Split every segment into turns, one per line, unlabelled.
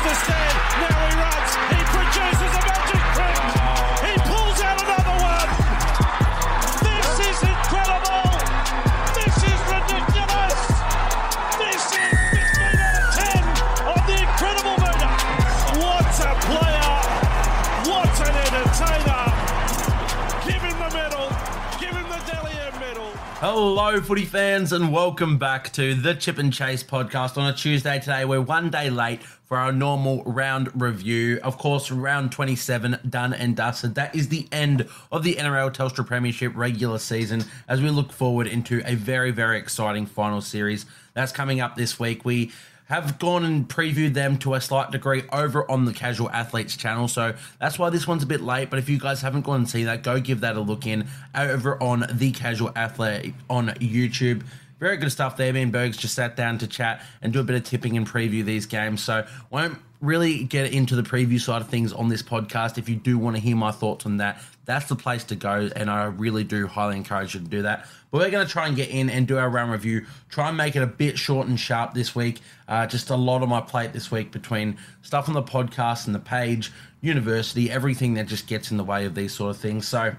the stand. Now he runs. He produces a magic print. He pulls out another one. This is incredible. This is ridiculous. This is 15 out of 10 of the incredible meter. What a player. What an entertainer. Give him the medal. Give him the Dally M medal.
Hello, footy fans, and welcome back to the Chip and Chase podcast on a Tuesday today. We're one day late for our normal round review. Of course, round 27 done and dusted. That is the end of the NRL Telstra Premiership regular season as we look forward into a very, very exciting final series that's coming up this week. We have gone and previewed them to a slight degree over on the Casual Athletes channel, so that's why this one's a bit late. But if you guys haven't gone and seen that, go give that a look in over on the Casual Athlete on YouTube. Very good stuff there. Me and Bergs just sat down to chat and do a bit of tipping and preview these games, so won't really get into the preview side of things on this podcast. If you do want to hear my thoughts on that, that's the place to go, and I really do highly encourage you to do that. But we're going to try and get in and do our round review, try and make it a bit short and sharp this week. Just a lot on my plate this week between stuff on the podcast and the page, university, everything that just gets in the way of these sort of things. So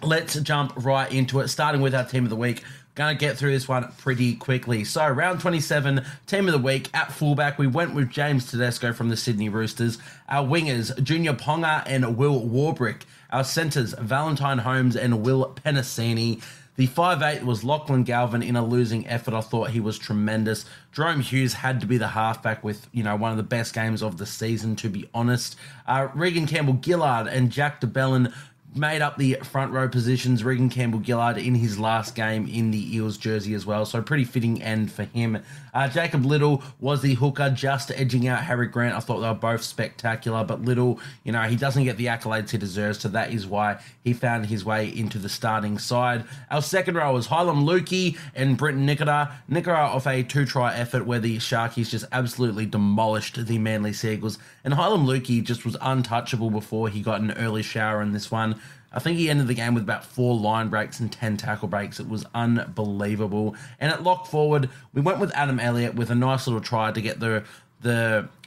let's jump right into it, starting with our team of the week. Going to get through this one pretty quickly. So, round 27, team of the week. At fullback, we went with James Tedesco from the Sydney Roosters. Our wingers, Junior Ponga and Will Warbrick. Our centres, Valentine Holmes and Will Penasini. The 5'8" was Lachlan Galvin in a losing effort. I thought he was tremendous. Jerome Hughes had to be the halfback with, one of the best games of the season, to be honest. Regan Campbell-Gillard and Jack de Belin made up the front row positions. Regan Campbell-Gillard in his last game in the Eels jersey as well, so pretty fitting end for him. Jacob Little was the hooker, just edging out Harry Grant. I thought they were both spectacular, but Little, he doesn't get the accolades he deserves, so that is why he found his way into the starting side. Our second row was Hylam Lukey and Brenton Nikora. Nikora off a 2-try effort where the Sharkies just absolutely demolished the Manly Seagulls, and Hylam Lukey just was untouchable before he got an early shower in this one. I think he ended the game with about 4 line breaks and 10 tackle breaks. It was unbelievable. And at lock forward, we went with Adam Elliott with a nice little try to get the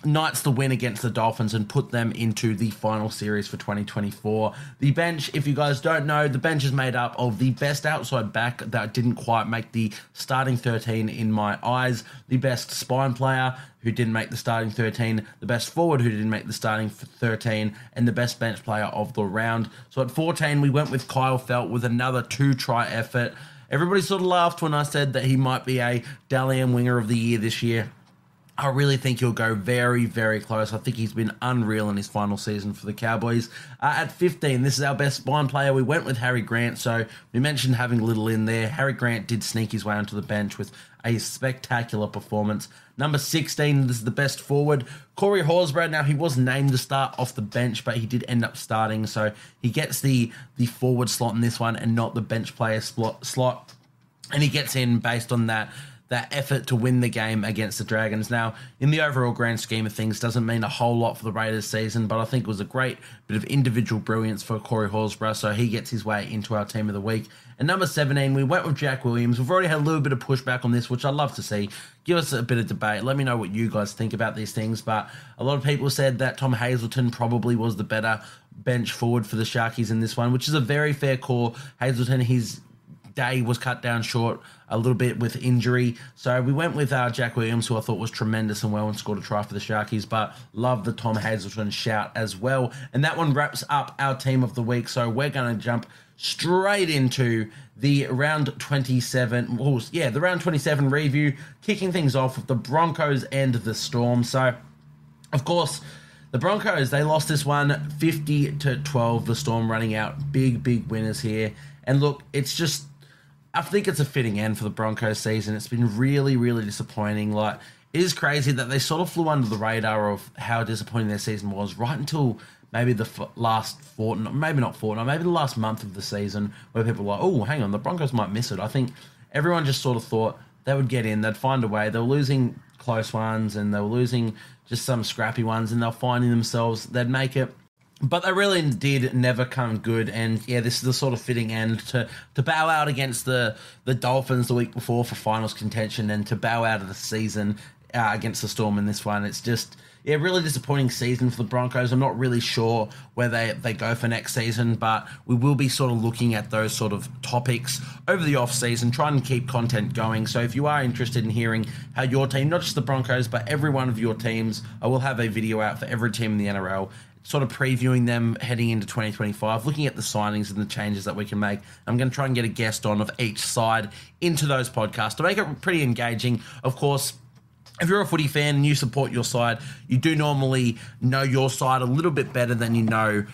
Knights the win against the Dolphins and put them into the final series for 2024. The bench, if you guys don't know, the bench is made up of the best outside back that didn't quite make the starting 13 in my eyes, the best spine player who didn't make the starting 13, the best forward who didn't make the starting 13, and the best bench player of the round. So at 14, we went with Kyle Felt with another 2-try effort. Everybody sort of laughed when I said that he might be a Dally M winger of the year this year. I really think he'll go very, very close. I think he's been unreal in his final season for the Cowboys. At 15, this is our best spine player. We went with Harry Grant, so we mentioned having Little in there. Harry Grant did sneak his way onto the bench with a spectacular performance. Number 16, this is the best forward, Corey Horsburgh. Now, he was named to start off the bench, but he did end up starting, so he gets the forward slot in this one and not the bench player slot, and he gets in based on that effort to win the game against the Dragons. Now, in the overall grand scheme of things, doesn't mean a whole lot for the Raiders season, but I think it was a great bit of individual brilliance for Corey Horsburgh, so he gets his way into our team of the week. And number 17, we went with Jack Williams. We've already had a little bit of pushback on this, which I'd love to see. Give us a bit of debate. Let me know what you guys think about these things, but a lot of people said that Tom Hazelton probably was the better bench forward for the Sharkies in this one, which is a very fair call. Hazelton, his day was cut down short a little bit with injury. So we went with Jack Williams, who I thought was tremendous and well and scored a try for the Sharkies, but love the Tom Hazelton shout as well. And that one wraps up our team of the week. So we're going to jump straight into the round 27. The round 27 review, kicking things off with the Broncos and the Storm. So, of course, the Broncos, they lost this one 50-12. The Storm running out big winners here. And look, I think it's a fitting end for the Broncos season. It's been really, really disappointing. It is crazy that they sort of flew under the radar of how disappointing their season was right until maybe the last fortnight, maybe not fortnight, maybe the last month of the season, where people were like, oh, hang on, the Broncos might miss it. I think everyone just sort of thought they would get in, they'd find a way. They were losing close ones and they were losing just some scrappy ones, and they're finding themselves, they'd make it. But they really did never come good, and yeah, this is the sort of fitting end to bow out against the Dolphins the week before for finals contention, and to bow out of the season against the Storm in this one. It's just, yeah, really disappointing season for the Broncos. I'm not really sure where they go for next season, but we will be sort of looking at those sort of topics over the off-season, trying to keep content going. So if you are interested in hearing how your team, not just the Broncos, but every one of your teams, I will have a video out for every team in the NRL, sort of previewing them heading into 2025, looking at the signings and the changes that we can make. I'm going to try and get a guest on of each side into those podcasts to make it pretty engaging. Of course, if you're a footy fan and you support your side, you do normally know your side a little bit better than you know,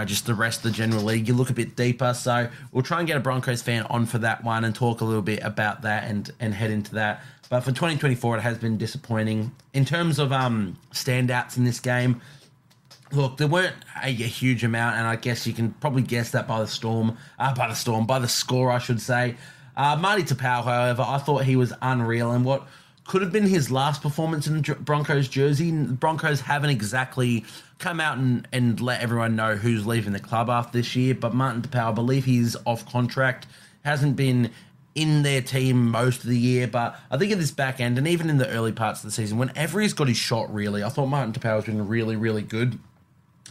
just the rest of the general league. You look a bit deeper. So we'll try and get a Broncos fan on for that one and talk a little bit about that and head into that. But for 2024, it has been disappointing. In terms of standouts in this game, look, there weren't a huge amount, and I guess you can probably guess that by the score, I should say. Marty Tapau, however, I thought he was unreal, and what could have been his last performance in the Broncos jersey. The Broncos haven't exactly come out and let everyone know who's leaving the club after this year, but Martin Tapau, I believe he's off contract, hasn't been in their team most of the year, but I think in this back end, and even in the early parts of the season, whenever he's got his shot, really, I thought Martin Tapau has been really, really good.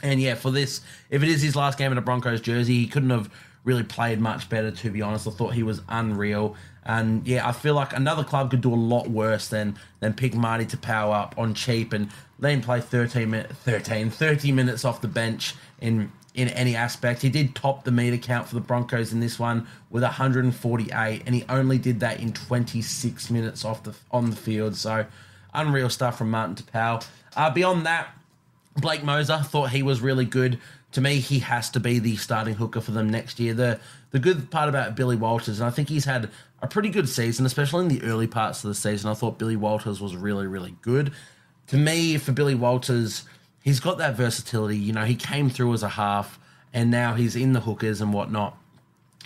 And yeah, for this, if it is his last game in a Broncos jersey, he couldn't have really played much better, to be honest. I thought he was unreal. And yeah, I feel like another club could do a lot worse than pick Marty Tapau up on cheap and let him play 30 minutes off the bench in any aspect. He did top the meter count for the Broncos in this one with 148, and he only did that in 26 minutes on the field. So unreal stuff from Martin Tapau. Beyond that, Blake Moser, thought he was really good. To me, he has to be the starting hooker for them next year. The good part about Billy Walters, and I think he's had a pretty good season, especially in the early parts of the season. I thought Billy Walters was really, really good. To me, for Billy Walters, he's got that versatility. He came through as a half, and now he's in the hookers and whatnot.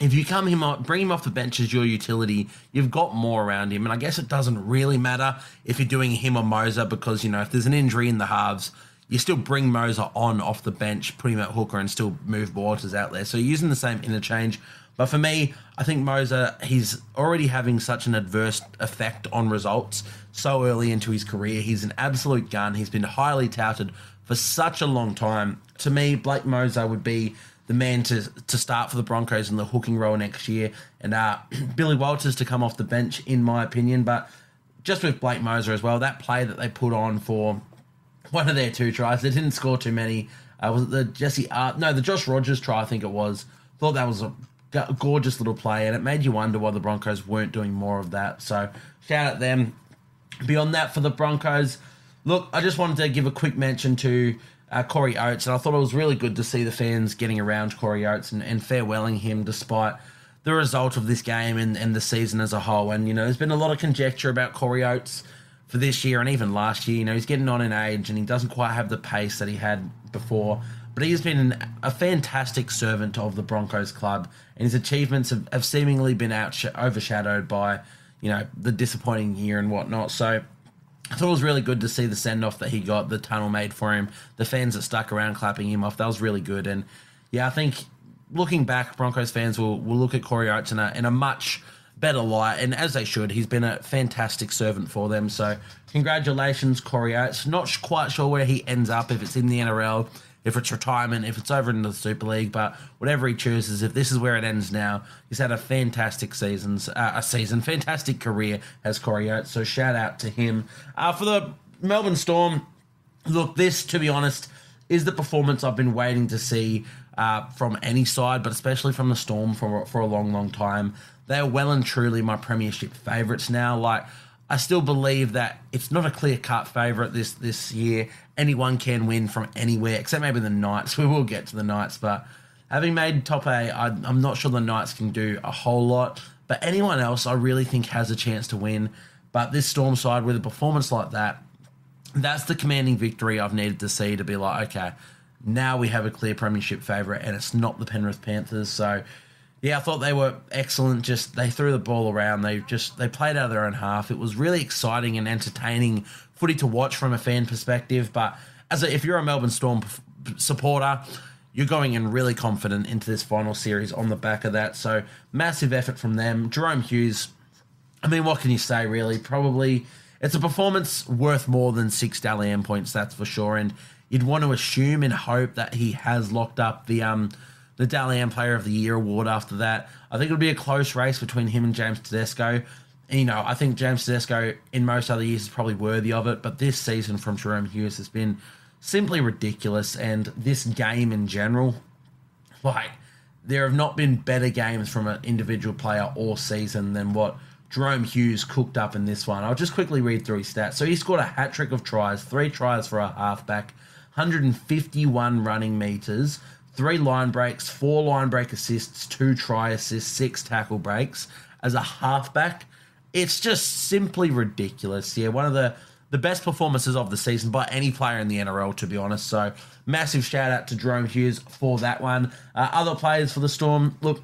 If you bring him off the bench as your utility, you've got more around him. And I guess it doesn't really matter if you're doing him or Moser because, if there's an injury in the halves, you still bring Moser on off the bench, put him at hooker and still move Walters out there. So you're using the same interchange. But for me, I think Moser, he's already having such an adverse effect on results so early into his career. He's an absolute gun. He's been highly touted for such a long time. To me, Blake Moser would be the man to start for the Broncos in the hooking role next year. And Billy Walters to come off the bench, in my opinion. But just with Blake Moser as well, that play that they put on for one of their 2 tries. They didn't score too many. Was it the Josh Rogers try, I think it was. Thought that was a gorgeous little play, and it made you wonder why the Broncos weren't doing more of that. So, shout out them. Beyond that, for the Broncos, look, I just wanted to give a quick mention to Corey Oates, and I thought it was really good to see the fans getting around Corey Oates and farewelling him despite the result of this game and the season as a whole. And, there's been a lot of conjecture about Corey Oates for this year and even last year. He's getting on in age and he doesn't quite have the pace that he had before, but he's been a fantastic servant of the Broncos club, and his achievements have seemingly been overshadowed by, the disappointing year and whatnot. So I thought it was really good to see the send-off that he got, the tunnel made for him, the fans that stuck around clapping him off. That was really good. And yeah, I think looking back, Broncos fans will look at Corey Oates in a much better light, and as they should. He's been a fantastic servant for them. So congratulations, Corey Oates. Not quite sure where he ends up, if it's in the NRL, if it's retirement, if it's over into the Super League, but whatever he chooses, if this is where it ends now, he's had a fantastic fantastic career as Corey Oates. So shout out to him. For the Melbourne Storm, look, this, to be honest, is the performance I've been waiting to see from any side, but especially from the Storm for a long, long time. They're well and truly my premiership favourites now. I still believe that it's not a clear-cut favourite this year. Anyone can win from anywhere, except maybe the Knights. We will get to the Knights, but having made top 8, I'm not sure the Knights can do a whole lot. But anyone else, I really think has a chance to win. But this Storm side, with a performance like that, that's the commanding victory I've needed to see to be like, okay, now we have a clear premiership favourite, and it's not the Penrith Panthers. So yeah, I thought they were excellent. Just they threw the ball around. They played out of their own half. It was really exciting and entertaining footy to watch from a fan perspective. But if you're a Melbourne Storm supporter, you're going in really confident into this final series on the back of that. So massive effort from them. Jerome Hughes, I mean, what can you say, really? Probably it's a performance worth more than 6 Dally M points, that's for sure. And you'd want to assume and hope that he has locked up the Dally M Player of the Year award after that. I think it'll be a close race between him and James Tedesco. And, I think James Tedesco in most other years is probably worthy of it, but this season from Jerome Hughes has been simply ridiculous. And this game in general, there have not been better games from an individual player all season than what Jerome Hughes cooked up in this one. I'll just quickly read through his stats. So he scored a hat-trick of tries, 3 tries for a halfback, 151 running metres, 3 line breaks, 4 line break assists, 2 try assists, 6 tackle breaks. As a halfback, it's just simply ridiculous. Yeah, one of the best performances of the season by any player in the NRL, to be honest. So massive shout out to Jerome Hughes for that one. Other players for the Storm, look,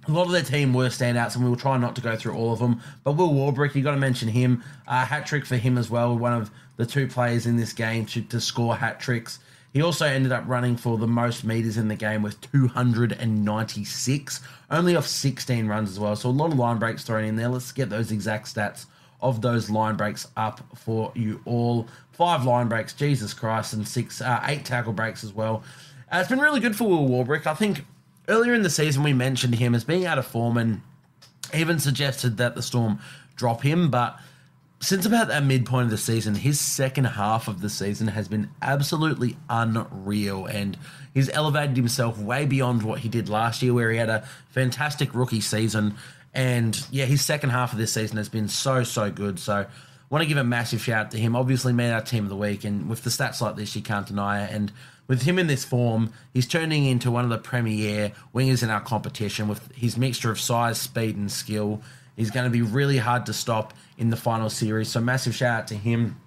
a lot of their team were standouts, and we will try not to go through all of them. But Will Warbrick, you got to mention him. Hat-trick for him as well, one of the 2 players in this game to score hat-tricks. He also ended up running for the most metres in the game with 296, only off 16 runs as well. So a lot of line breaks thrown in there. Let's get those exact stats of those line breaks up for you all. 5 line breaks, Jesus Christ, and 8 tackle breaks as well. It's been really good for Will Warbrick. I think earlier in the season we mentioned him as being out of form and even suggested that the Storm drop him, but since about that midpoint of the season, his second half of the season has been absolutely unreal, and he's elevated himself way beyond what he did last year, where he had a fantastic rookie season. And yeah, his second half of this season has been so good. So I want to give a massive shout out to him. Obviously made our team of the week, and with the stats like this, you can't deny it. And with him in this form, he's turning into one of the premier wingers in our competition with his mixture of size, speed, and skill. He's going to be really hard to stop in the final series. So massive shout out to him.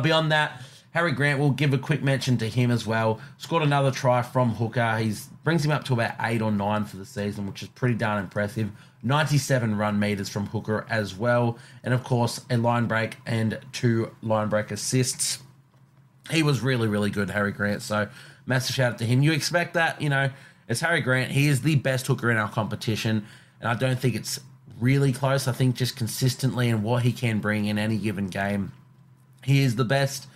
Beyond that, Harry Grant, will give a quick mention to him as well. Scored another try from hooker. He brings him up to about 8 or 9 for the season, which is pretty darn impressive. 97 run meters from hooker as well. And of course, a line break and 2 line break assists. He was really good, Harry Grant. So massive shout out to him. You expect that, it's Harry Grant. He is the best hooker in our competition. And I don't think it's really close. I think just consistently and what he can bring in any given game, he is the best.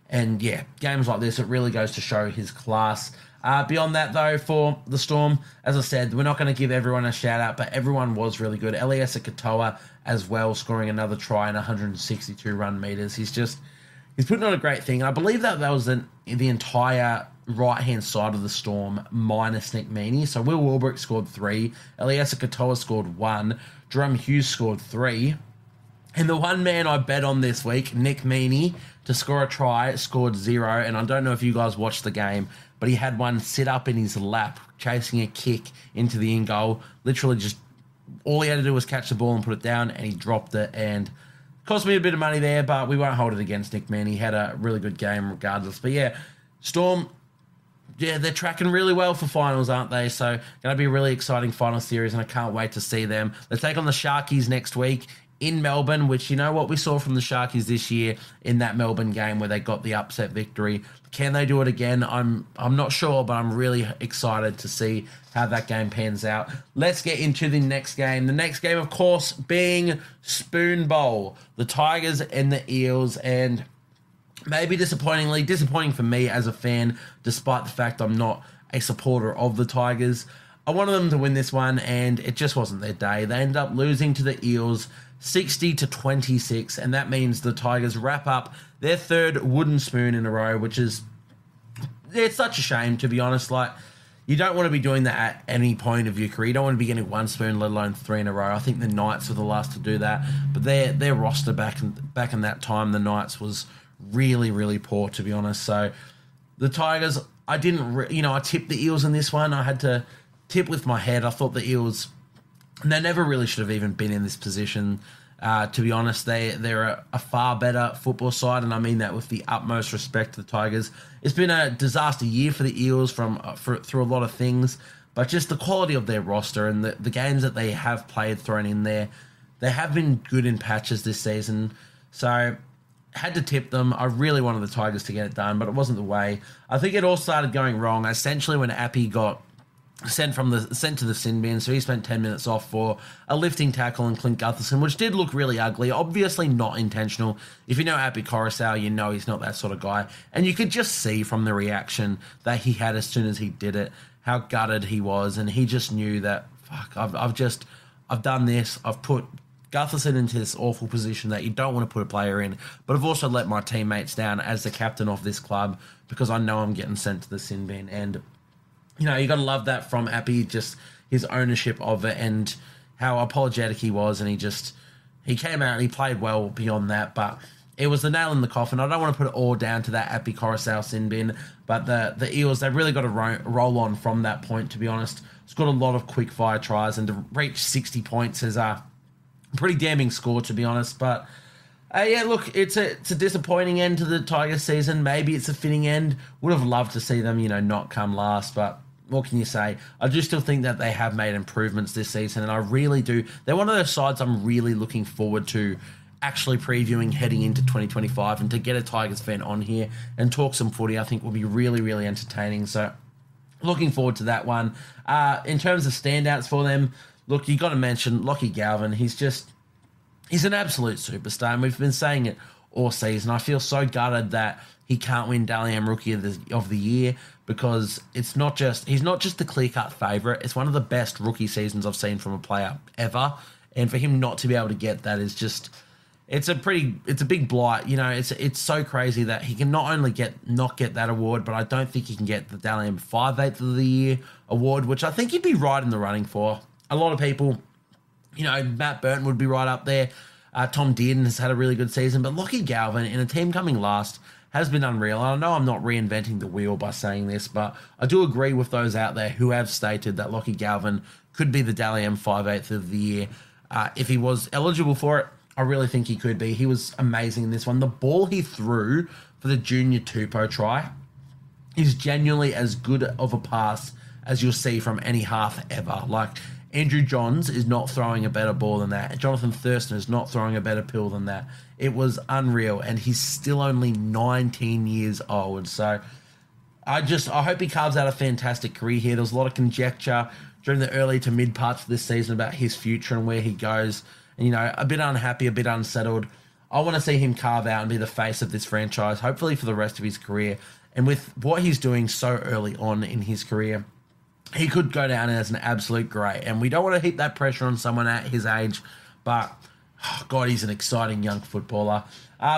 And yeah, games like this, it really goes to show his class. Beyond that, though, for the Storm, as I said, we're not going to give everyone a shout-out, but everyone was really good. Eliesa Katoa as well, scoring another try and 162 run meters. He's putting on a great thing. And I believe that was the entire right-hand side of the Storm minus Nick Meaney. So Will Warbrick scored 3. Eliesa Katoa scored 1. Jerome Hughes scored 3. And the one man I bet on this week, Nick Meaney, to score a try, scored 0. And I don't know if you guys watched the game, but he had one sit up in his lap, chasing a kick into the in goal. Literally just all he had to do was catch the ball and put it down, and he dropped it. And cost me a bit of money there, but we won't hold it against Nick Meaney. He had a really good game regardless. But yeah, Storm, yeah, they're tracking really well for finals, aren't they? So going to be a really exciting final series, and I can't wait to see them. They take on the Sharkies next week in Melbourne, which, you know what we saw from the Sharkies this year in that Melbourne game where they got the upset victory. Can they do it again? I'm not sure, but I'm really excited to see how that game pans out. Let's get into the next game. The next game, of course, being Spoon Bowl. The Tigers and the Eels, and maybe disappointing for me as a fan, despite the fact I'm not a supporter of the Tigers. I wanted them to win this one, and it just wasn't their day. They ended up losing to the Eels 60-26, and that means the Tigers wrap up their 3rd wooden spoon in a row, which is, it's such a shame, to be honest. Like, you don't want to be doing that at any point of your career. You don't want to be getting 1 spoon, let alone 3 in a row. I think the Knights were the last to do that, but their roster back in that time, the Knights, was really poor, to be honest. So the Tigers, I tipped the Eels in this one. I had to tip with my head. I thought the Eels, they never really should have even been in this position. To be honest, they're a far better football side, and I mean that with the utmost respect to the Tigers. It's been a disaster year for the Eels through a lot of things, but just the quality of their roster and the games that they have played thrown in there, they have been good in patches this season. So had to tip them. I really wanted the Tigers to get it done, but it wasn't the way. I think it all started going wrong essentially when Appy got sent to the sin bin, so he spent 10 minutes off for a lifting tackle on Clint Gutherson, which did look really ugly. Obviously not intentional. If you know Api Coruscant, you know he's not that sort of guy. And you could just see from the reaction that he had as soon as he did it, how gutted he was, and he just knew that, fuck, I've done this, I've put Gutherson into this awful position that you don't want to put a player in, but I've also let my teammates down as the captain of this club because I know I'm getting sent to the sin bin. And you know, you got to love that from Appy, just his ownership of it and how apologetic he was. And he came out and he played well beyond that. But it was the nail in the coffin. I don't want to put it all down to that Appy Coruscant sin bin. But the Eels, they've really got to roll on from that point, to be honest. It's got a lot of quick fire tries. And to reach 60 points is a pretty damning score, to be honest. But yeah, look, it's a disappointing end to the Tigers season. Maybe it's a fitting end. Would have loved to see them, not come last. But what can you say? I do still think that they have made improvements this season, and I really do. They're one of those sides I'm really looking forward to actually previewing heading into 2025, and to get a Tigers fan on here and talk some footy, I think will be really, really entertaining. So looking forward to that one. In terms of standouts for them, look, you got to mention Lachie Galvin. He's an absolute superstar, and we've been saying it all season. I feel so gutted that he can't win Dally M Rookie of the Year, because he's not just the clear-cut favourite. It's one of the best rookie seasons I've seen from a player ever. And for him not to be able to get that is just, it's a big blight. It's so crazy that he can not only not get that award, but I don't think he can get the Dally M 5/8 of the Year award, which I think he'd be right in the running for. A lot of people, Matt Burton would be right up there. Tom Dearden has had a really good season, but Lachie Galvin, in a team coming last, has been unreal. And I know I'm not reinventing the wheel by saying this, but I do agree with those out there who have stated that Lachie Galvin could be the Dally M 5/8 of the Year. If he was eligible for it, I really think he could be. He was amazing in this one. The ball he threw for the junior Tupou try is genuinely as good of a pass as you'll see from any half ever. Like, Andrew Johns is not throwing a better ball than that. Jonathan Thurston is not throwing a better pill than that. It was unreal, and he's still only 19 years old. So I hope he carves out a fantastic career here. There was a lot of conjecture during the early to mid parts of this season about his future and where he goes. And, a bit unhappy, a bit unsettled. I want to see him carve out and be the face of this franchise, hopefully for the rest of his career. And with what he's doing so early on in his career, he could go down as an absolute great. And we don't want to heap that pressure on someone at his age, but God, he's an exciting young footballer.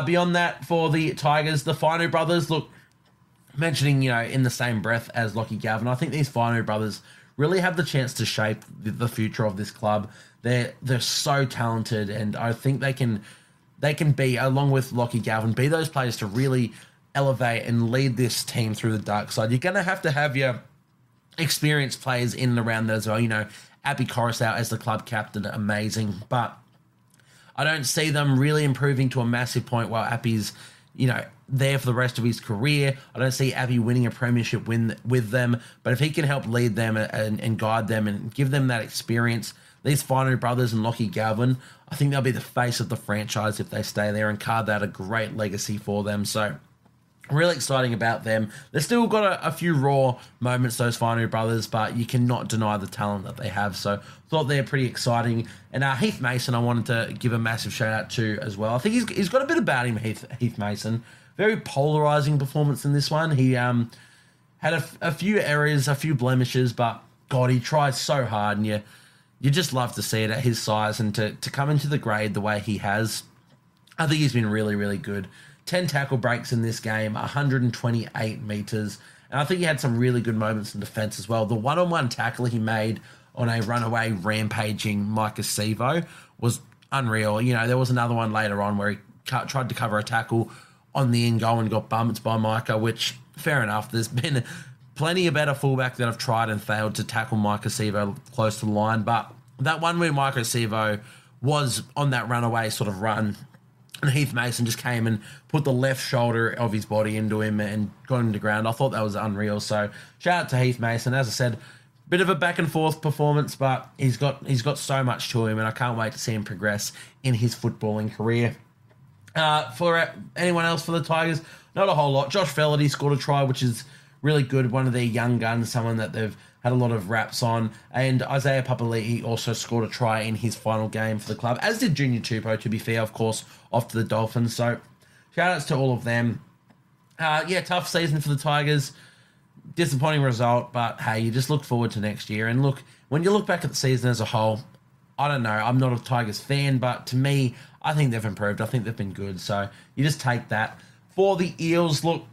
Beyond that, for the Tigers, the Fino brothers, look, mentioning, in the same breath as Lachie Galvin, I think these Fino brothers really have the chance to shape the future of this club. They're so talented, and I think they can be, along with Lachie Galvin, be those players to really elevate and lead this team through the dark side. You're going to have your experienced players in and around there as well. Api Coruscant as the club captain, amazing, but I don't see them really improving to a massive point while Appy's, there for the rest of his career. I don't see Appy winning a premiership win with them, but if he can help lead them and guide them and give them that experience, these Fino brothers and Lachie Galvin, I think they'll be the face of the franchise if they stay there and carve out a great legacy for them. So really exciting about them. They've still got a few raw moments, those Fino brothers, but you cannot deny the talent that they have. So thought they're pretty exciting. And Heath Mason, I wanted to give a massive shout out to as well. I think he's got a bit about him, Heath Mason. Very polarizing performance in this one. He had a few errors, a few blemishes, but God, he tries so hard, and you just love to see it at his size, and to come into the grade the way he has. I think he's been really, really good. 10 tackle breaks in this game, 128 metres. And I think he had some really good moments in defence as well. The one-on-one tackle he made on a runaway rampaging Micah Sevo was unreal. There was another one later on where he tried to cover a tackle on the in goal and got bumped by Micah, which, fair enough. There's been plenty of better fullback that have tried and failed to tackle Micah Sevo close to the line. But that one where Micah Sevo was on that runaway sort of run, and Heath Mason just came and put the left shoulder of his body into him and got him to ground. I thought that was unreal. So shout out to Heath Mason. As I said, bit of a back and forth performance, but he's got so much to him, and I can't wait to see him progress in his footballing career. For anyone else for the Tigers, not a whole lot. Josh Felaherty scored a try, which is really good. One of their young guns, someone that they've had a lot of raps on. And Isaiah Papali'i also scored a try in his final game for the club, as did Junior Tupou, to be fair, of course, off to the Dolphins. So shout outs to all of them. Tough season for the Tigers. Disappointing result, but hey, you just look forward to next year. And look, when you look back at the season as a whole, I don't know, I'm not a Tigers fan, but to me, I think they've improved. I think they've been good. So you just take that. For the Eels, look,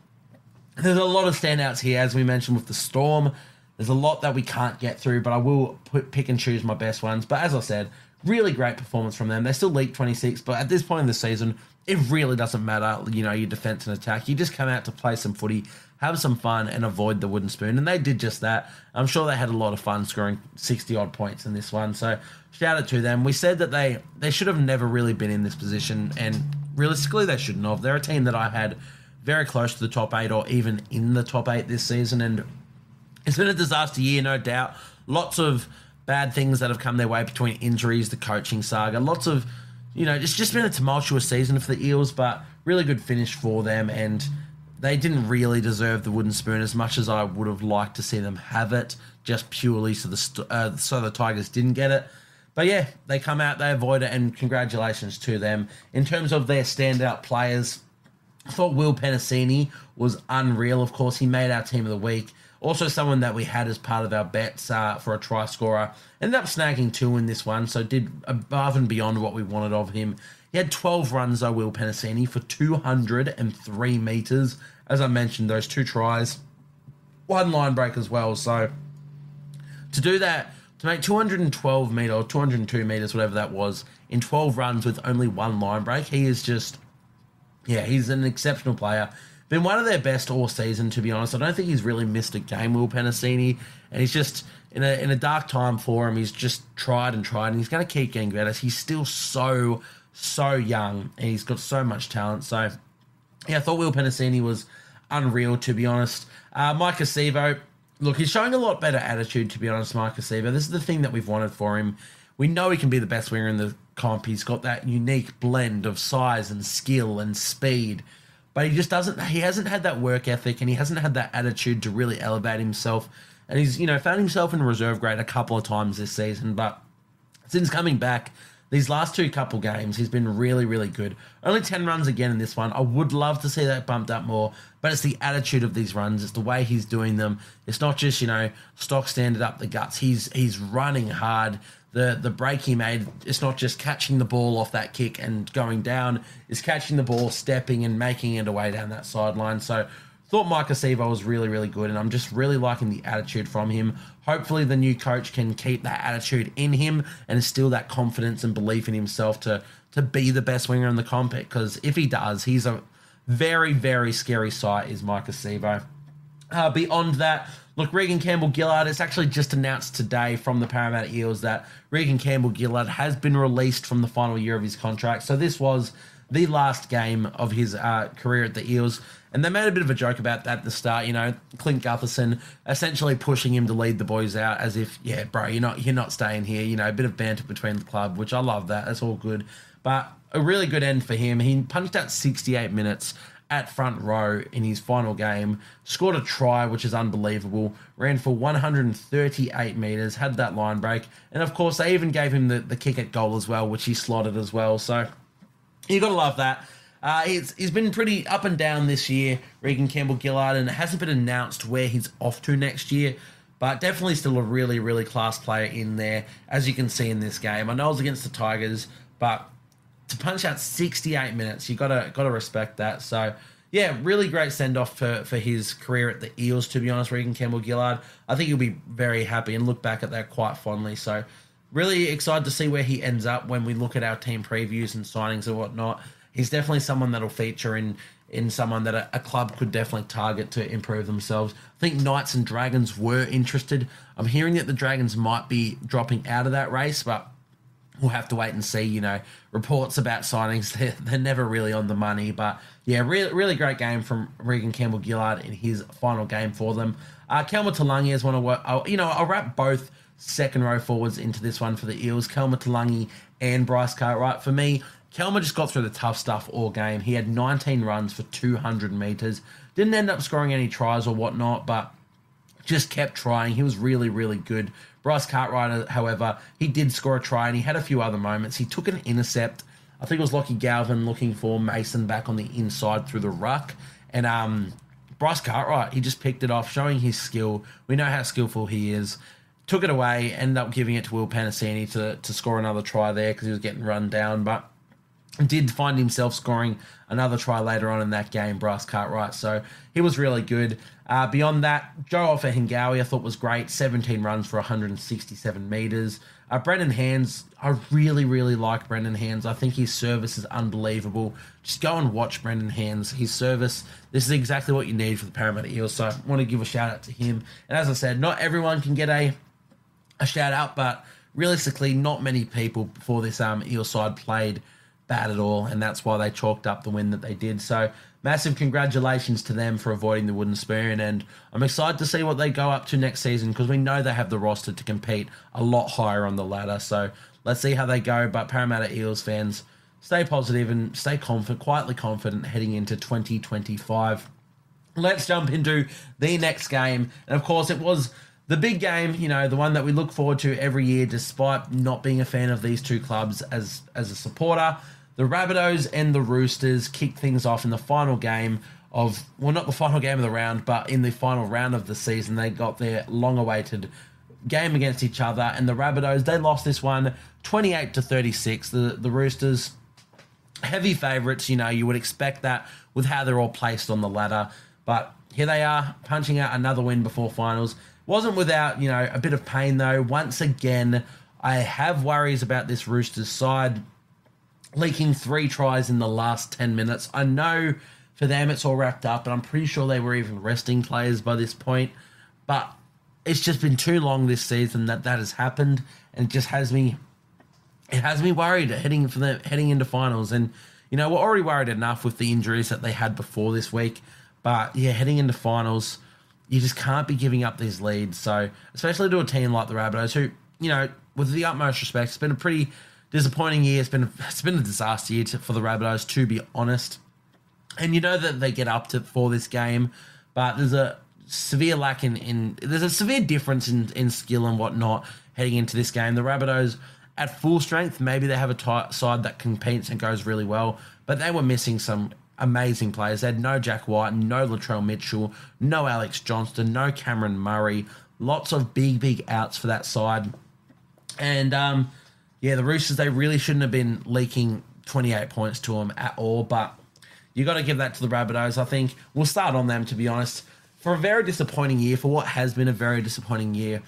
there's a lot of standouts here, as we mentioned with the Storm. There's a lot that we can't get through, but I will pick and choose my best ones. But as I said, really great performance from them. They still leaked 26, but at this point in the season, it really doesn't matter, your defence and attack. You just come out to play some footy, have some fun, and avoid the wooden spoon. And they did just that. I'm sure they had a lot of fun scoring 60-odd points in this one. So shout out to them. We said that they should have never really been in this position, and realistically, they shouldn't have. They're a team that I had very close to the top 8 or even in the top 8 this season, and it's been a disaster year, no doubt. Lots of bad things that have come their way between injuries, the coaching saga, lots of, it's just been a tumultuous season for the Eels, but really good finish for them, and they didn't really deserve the wooden spoon as much as I would have liked to see them have it, just purely so the Tigers didn't get it. But yeah, they come out, they avoid it, and congratulations to them. In terms of their standout players, I thought Will Penasini was unreal. Of course, he made our team of the week. Also someone that we had as part of our bets for a try scorer. Ended up snagging 2 in this one, so did above and beyond what we wanted of him. He had 12 runs, though, Will Penasini, for 203 metres. As I mentioned, those 2 tries. 1 line break as well. So to do that, to make 212 metres or 202 metres, whatever that was, in 12 runs with only 1 line break, he is just, he's an exceptional player. Been one of their best all season, to be honest. I don't think he's really missed a game, Will Penasini. And he's just, in a dark time for him, he's just tried, and he's going to keep getting better. He's still so young, and he's got so much talent. So, I thought Will Penasini was unreal, to be honest. Mike Acevo, look, he's showing a lot better attitude, to be honest, Mike Acevo. This is the thing that we've wanted for him. We know he can be the best winger in the comp. He's got that unique blend of size and skill and speed. But he hasn't had that work ethic, and he hasn't had that attitude to really elevate himself. And he's, found himself in reserve grade a couple of times this season. But since coming back, these last 2 couple games, he's been really, really good. Only 10 runs again in this one. I would love to see that bumped up more, but it's the attitude of these runs. It's the way he's doing them. It's not just, stock standard up the guts. He's running hard. The break he made, it's not just catching the ball off that kick and going down. It's catching the ball, stepping, and making it away down that sideline. So thought Mike Acevo was really, really good, and I'm just really liking the attitude from him. Hopefully the new coach can keep that attitude in him and instill that confidence and belief in himself to be the best winger in the comp, because if he does, he's a very, very scary sight, is Mike Acevo. Beyond that, look, Regan Campbell-Gillard, it's actually just announced today from the Parramatta Eels that Regan Campbell-Gillard has been released from the final year of his contract. So this was the last game of his career at the Eels. And they made a bit of a joke about that at the start, Clint Gutherson essentially pushing him to lead the boys out as if, yeah, bro, you're not staying here. A bit of banter between the club, which I love that. That's all good. But a really good end for him. He punched out 68 minutes at front row in his final game, scored a try, which is unbelievable, ran for 138 metres, had that line break, and of course they even gave him the kick at goal as well, which he slotted as well. So you got to love that. He's been pretty up and down this year, Regan Campbell-Gillard, and it hasn't been announced where he's off to next year, but definitely still a really, really class player in there, as you can see in this game. I know it was against the Tigers, but to punch out 68 minutes, you gotta respect that. So yeah, really great send off for his career at the Eels, to be honest, Regan Campbell-Gillard. I think he'll be very happy and look back at that quite fondly. So really excited to see where he ends up when we look at our team previews and signings and whatnot. He's definitely someone that'll feature in someone that a club could definitely target to improve themselves. I think Knights and Dragons were interested. I'm hearing that the Dragons might be dropping out of that race, but we'll have to wait and see. Reports about signings, they're never really on the money. But yeah, really great game from Regan Campbell-Gillard in his final game for them. Kelma Talangi is one of what, I'll wrap both second row forwards into this one for the Eels, Kelma Talangi and Bryce Cartwright. For me, Kelmer just got through the tough stuff all game. He had 19 runs for 200 metres. Didn't end up scoring any tries or whatnot, but just kept trying. He was really, really good. Bryce Cartwright, however, he did score a try and he had a few other moments. He took an intercept. I think it was Lockie Galvin looking for Mason back on the inside through the ruck. And Bryce Cartwright, he just picked it off, showing his skill. We know how skillful he is. Took it away, ended up giving it to Will Panasini to score another try there because he was getting run down. But did find himself scoring another try later on in that game, Bryce Cartwright. So he was really good. Beyond that, Joe Ofahengawi I thought was great. 17 runs for 167 metres. Brendan Hands, I really, really like Brendan Hands. I think his service is unbelievable. Just go and watch Brendan Hands. His service, this is exactly what you need for the Parramatta Eels. So I want to give a shout out to him. And as I said, not everyone can get a shout out, but realistically, not many people before this Eel side played bad at all, and that's why they chalked up the win that they did. So massive congratulations to them for avoiding the wooden spoon, and I'm excited to see what they go up to next season because we know they have the roster to compete a lot higher on the ladder. So let's see how they go. But Parramatta Eels fans, stay positive and stay confident, quietly confident heading into 2025. Let's jump into the next game, and of course it was the big game, you know, the one that we look forward to every year despite not being a fan of these two clubs as a supporter. The Rabbitohs and the Roosters kicked things off in the final game of, well, not the final game of the round, but in the final round of the season. They got their long-awaited game against each other, and the Rabbitohs, they lost this one 28-36. The Roosters, heavy favourites, you know, you would expect that with how they're all placed on the ladder. But here they are, punching out another win before finals. Wasn't without, you know, a bit of pain, though. Once again, I have worries about this Roosters side leaking 3 tries in the last 10 minutes. I know for them it's all wrapped up, and I'm pretty sure they were even resting players by this point. But it's just been too long this season that has happened, and it just has me worried heading into finals. And, you know, we're already worried enough with the injuries that they had before this week. But, yeah, heading into finals, you just can't be giving up these leads. So, especially to a team like the Rabbitohs, who, you know, with the utmost respect, it's been a pretty disappointing year. It's been a disaster year for the Rabbitohs, to be honest. And you know that they get up for this game, but there's a severe lack there's a severe difference in skill and whatnot heading into this game. The Rabbitohs at full strength, maybe they have a side that competes and goes really well, but they were missing some amazing players. They had no Jack White, no Latrell Mitchell, no Alex Johnston, no Cameron Murray. Lots of big outs for that side. And yeah, the Roosters, they really shouldn't have been leaking 28 points to them at all, but you got to give that to the Rabbitohs. I think we'll start on them, to be honest. For a very disappointing year, for what has been a very disappointing year,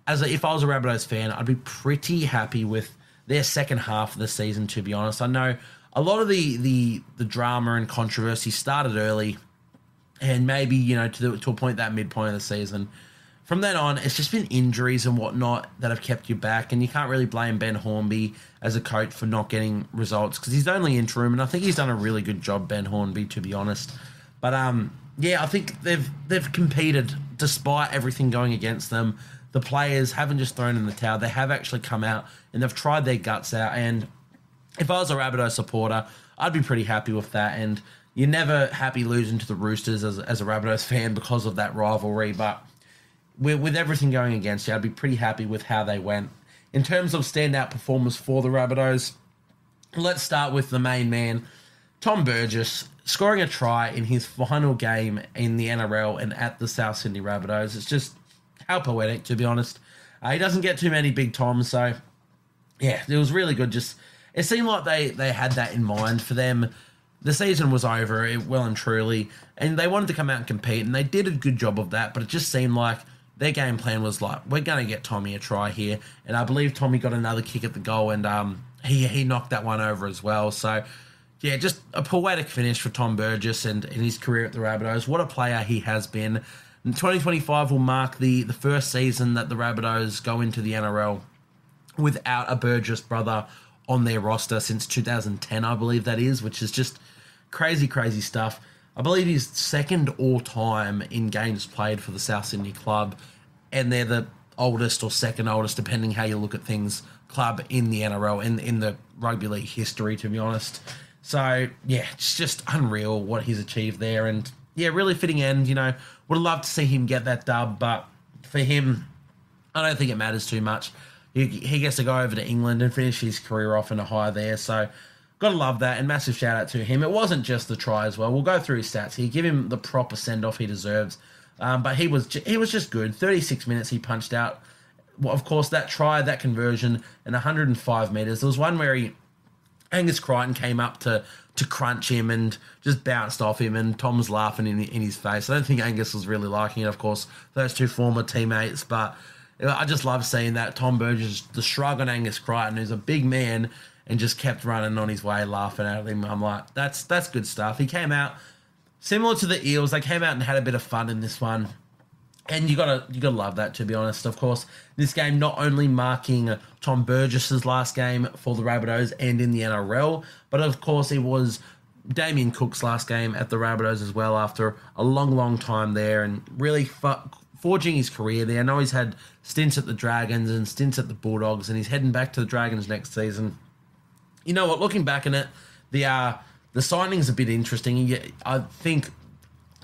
if I was a Rabbitohs fan, I'd be pretty happy with their second half of the season, to be honest. I know a lot of the drama and controversy started early, and maybe, you know, to a point, that midpoint of the season. From then on, it's just been injuries and whatnot that have kept you back, and you can't really blame Ben Hornby as a coach for not getting results because he's only interim, and I think he's done a really good job, Ben Hornby, to be honest. But yeah, I think they've competed despite everything going against them. The players haven't just thrown in the towel; they have actually come out and they've tried their guts out. And if I was a Rabbitoh supporter, I'd be pretty happy with that. And you're never happy losing to the Roosters as a Rabbitohs fan because of that rivalry, but with everything going against you, I'd be pretty happy with how they went. In terms of standout performers for the Rabbitohs, let's start with the main man, Tom Burgess, scoring a try in his final game in the NRL and at the South Sydney Rabbitohs. It's just how poetic, to be honest. He doesn't get too many big toms, so yeah, it was really good. Just it seemed like they had that in mind for them. The season was over, well and truly, and they wanted to come out and compete, and they did a good job of that, but it just seemed like their game plan was like, we're going to get Tommy a try here. And I believe Tommy got another kick at the goal, and he knocked that one over as well. So, yeah, just a poetic finish for Tom Burgess and in his career at the Rabbitohs. What a player he has been. And 2025 will mark the first season that the Rabbitohs go into the NRL without a Burgess brother on their roster since 2010, I believe that is, which is just crazy stuff. I believe he's second all-time in games played for the South Sydney club, and they're the oldest or second oldest, depending how you look at things, club in the NRL, in the rugby league history, to be honest. So, yeah, it's just unreal what he's achieved there. And, yeah, really fitting end. Would have loved to see him get that dub, but for him, I don't think it matters too much. He gets to go over to England and finish his career off in a high there. So, got to love that, and massive shout-out to him. It wasn't just the try as well. We'll go through his stats here. Give him the proper send-off he deserves. But he was just good. 36 minutes he punched out. Well, of course, that try, that conversion, and 105 metres. There was one where Angus Crichton came up to crunch him and just bounced off him, and Tom's laughing in his face. I don't think Angus was really liking it, of course, those two former teammates, but I just love seeing that. Tom Burgess, the shrug on Angus Crichton, who's a big man, and just kept running on his way, laughing at him. I'm like, that's good stuff. He came out, similar to the Eels, they came out and had a bit of fun in this one. And you gotta love that, to be honest. Of course, this game not only marking Tom Burgess's last game for the Rabbitohs and in the NRL, but of course it was Damien Cook's last game at the Rabbitohs as well after a long time there, and really forging his career there. I know he's had stints at the Dragons and stints at the Bulldogs, and he's heading back to the Dragons next season. You know what? Looking back on it, the signing's a bit interesting. I think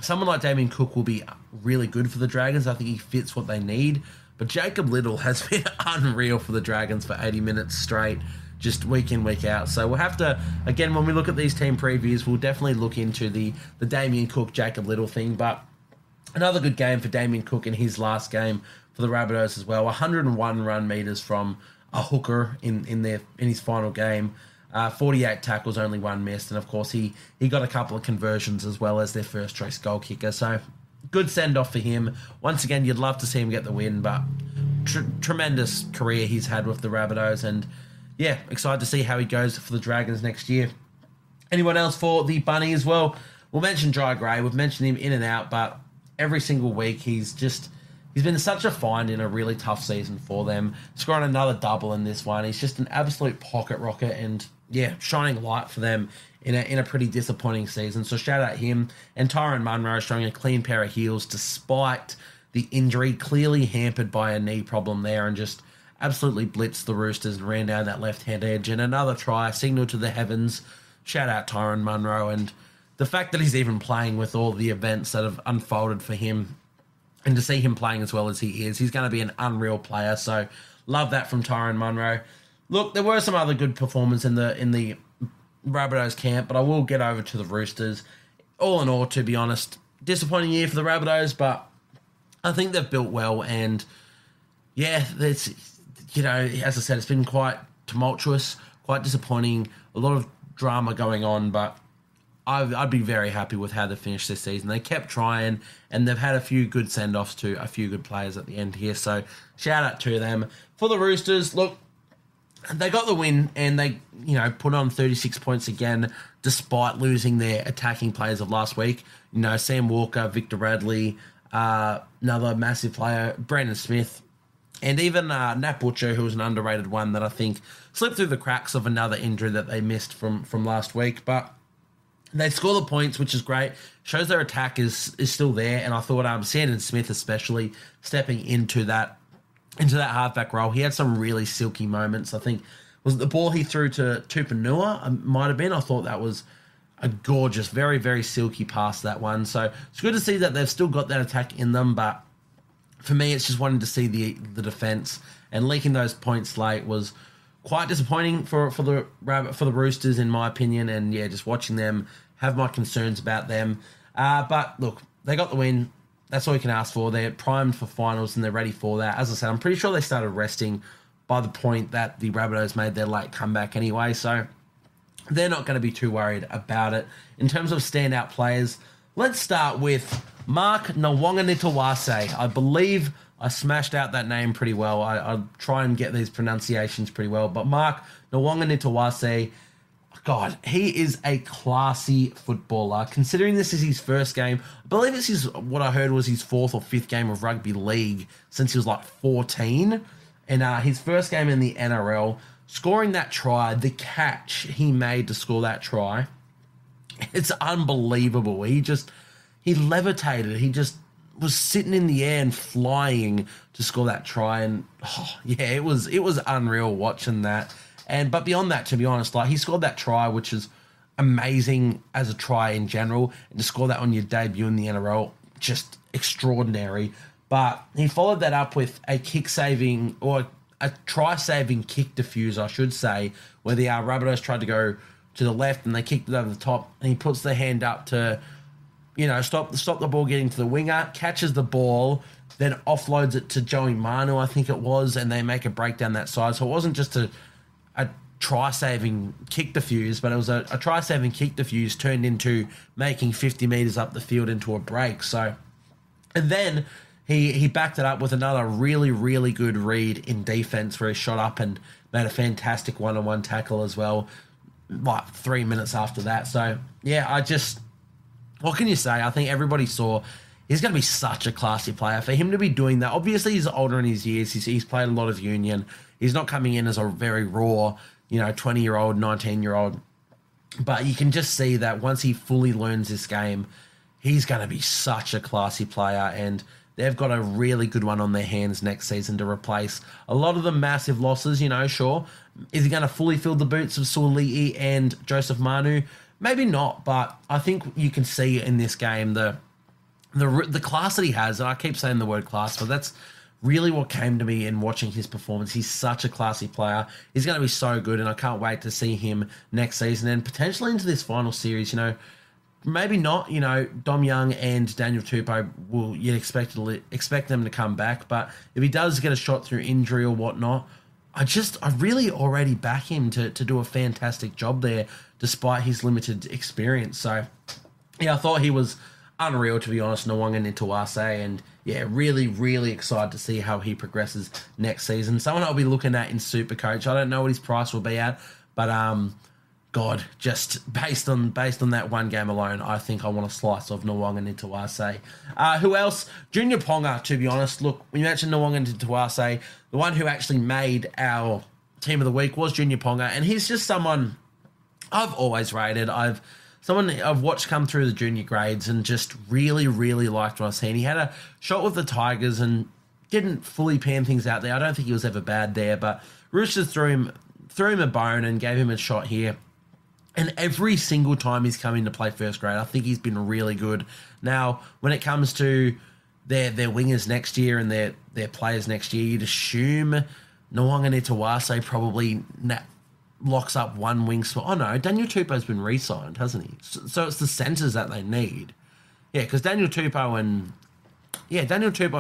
someone like Damien Cook will be really good for the Dragons. I think he fits what they need. But Jacob Liddle has been unreal for the Dragons for 80 minutes straight, just week in, week out. So we'll have to, again, when we look at these team previews, we'll definitely look into the Damien Cook, Jacob Liddle thing. But another good game for Damien Cook in his last game for the Rabbitohs as well. 101 run meters from a hooker in his final game. 48 tackles, only one missed, and of course he got a couple of conversions as well as their first choice goal kicker. So good send off for him. Once again, you'd love to see him get the win, but tremendous career he's had with the Rabbitohs, and yeah, excited to see how he goes for the Dragons next year. Anyone else for the Bunny as well? We'll mention Jai Gray. We've mentioned him in and out, but every single week he's been such a find in a really tough season for them. Scoring another double in this one. He's just an absolute pocket rocket, and yeah, shining light for them in a pretty disappointing season. So shout out him. And Tyrone Munro showing a clean pair of heels despite the injury, clearly hampered by a knee problem there, and just absolutely blitzed the Roosters and ran down that left-hand edge. And another try, signal to the heavens. Shout out Tyrone Munro. And the fact that he's even playing with all the events that have unfolded for him, and to see him playing as well as he is, he's going to be an unreal player. So love that from Tyrone Munro. Look, there were some other good performances in the Rabbitohs camp, but I will get over to the Roosters. All in all, to be honest, disappointing year for the Rabbitohs, but I think they've built well, and yeah, as I said, it's been quite tumultuous, quite disappointing, a lot of drama going on, but I'd be very happy with how they finished this season. They kept trying, and they've had a few good send-offs to a few good players at the end here, so shout out to them. For the Roosters, look, they got the win, and they, put on 36 points again, despite losing their attacking players of last week. Sam Walker, Victor Radley, another massive player, Brandon Smith, and even Nat Butcher, who was an underrated one that I think slipped through the cracks of another injury that they missed from last week. But they score the points, which is great. Shows their attack is still there, and I thought Sandon Smith especially stepping into that halfback role. He had some really silky moments. I think, was it the ball he threw to Tupanua? Might have been. I thought that was a gorgeous, very, very silky pass, that one. So it's good to see that they've still got that attack in them, but for me, it's just wanting to see the defence, and leaking those points late was quite disappointing for the Roosters, in my opinion, and yeah, just watching them have my concerns about them. But look, they got the win. That's all you can ask for. They're primed for finals, and they're ready for that. As I said, I'm pretty sure they started resting by the point that the Rabbitohs made their late comeback anyway, so they're not going to be too worried about it. In terms of standout players, let's start with Mark Nwanganitawase. I believe I smashed out that name pretty well. I try and get these pronunciations pretty well, but Mark Nwanganitawase, God, he is a classy footballer. Considering this is his first game, I believe what I heard was his fourth or fifth game of rugby league since he was like 14. And his first game in the NRL, scoring that try, the catch he made to score that try, it's unbelievable. He levitated. was sitting in the air and flying to score that try. And it was unreal watching that. But beyond that, to be honest, like he scored that try, which is amazing as a try in general, and to score that on your debut in the NRL, just extraordinary. But he followed that up with a kick-saving, or a try-saving kick defuse, I should say, where the Rabbitohs tried to go to the left and they kicked it over the top, and he puts the hand up to, stop the ball getting to the winger, catches the ball, then offloads it to Joey Manu, I think it was, and they make a break down that side. So it wasn't just a try-saving kick defuse, but it was a try-saving kick defuse turned into making 50 metres up the field into a break. So, and then he backed it up with another really, really good read in defence where he shot up and made a fantastic one-on-one tackle as well, like 3 minutes after that. So, yeah, what can you say? I think everybody saw he's going to be such a classy player. For him to be doing that, obviously he's older in his years. He's played a lot of union. He's not coming in as a very raw, 20-year-old, 19-year-old. But you can just see that once he fully learns this game, he's going to be such a classy player. And they've got a really good one on their hands next season to replace a lot of the massive losses, sure. Is he going to fully fill the boots of Suoli'i and Joseph Manu? Maybe not, but I think you can see in this game the class that he has. And I keep saying the word class, but that's really what came to me in watching his performance. He's such a classy player. He's going to be so good, and I can't wait to see him next season and potentially into this final series. Maybe not. Dom Young and Daniel Tupou you'd expect them to come back, but if he does get a shot through injury or whatnot, I really already back him to do a fantastic job there, despite his limited experience. So, yeah, I thought he was unreal, to be honest, Nwanga Nitawase, and yeah, really, really excited to see how he progresses next season. Someone I'll be looking at in Supercoach. I don't know what his price will be at, but God, just based on that one game alone, I think I want a slice of Nwanga Nitawase. Who else? Junior Ponga, to be honest. Look, we mentioned Nwanga Nitawase. The one who actually made our team of the week was Junior Ponga, and he's just someone I've always rated. I've watched come through the junior grades and just really, really liked what I've seen. He had a shot with the Tigers and didn't fully pan things out there. I don't think he was ever bad there, but Roosters threw him a bone and gave him a shot here. And every single time he's come in to play first grade, I think he's been really good. Now, when it comes to their wingers next year and their players next year, you'd assume Nwanga Nitawase probably locks up one wing spot. Oh no, Daniel Tupou's been re-signed, hasn't he? So it's the centres that they need. Yeah, because Daniel Tupou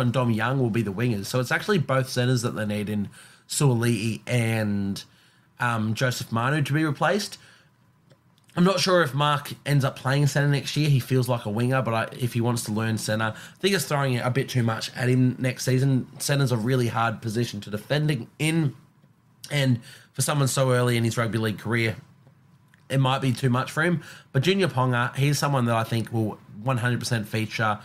and Dom Young will be the wingers. So it's actually both centres that they need in Suoli'i and Joseph Manu to be replaced. I'm not sure if Mark ends up playing centre next year. He feels like a winger, but if he wants to learn centre, I think it's throwing it a bit too much at him next season. Centre's a really hard position to defend in, and for someone so early in his rugby league career, it might be too much for him. But Junior Ponga, he's someone that I think will 100% feature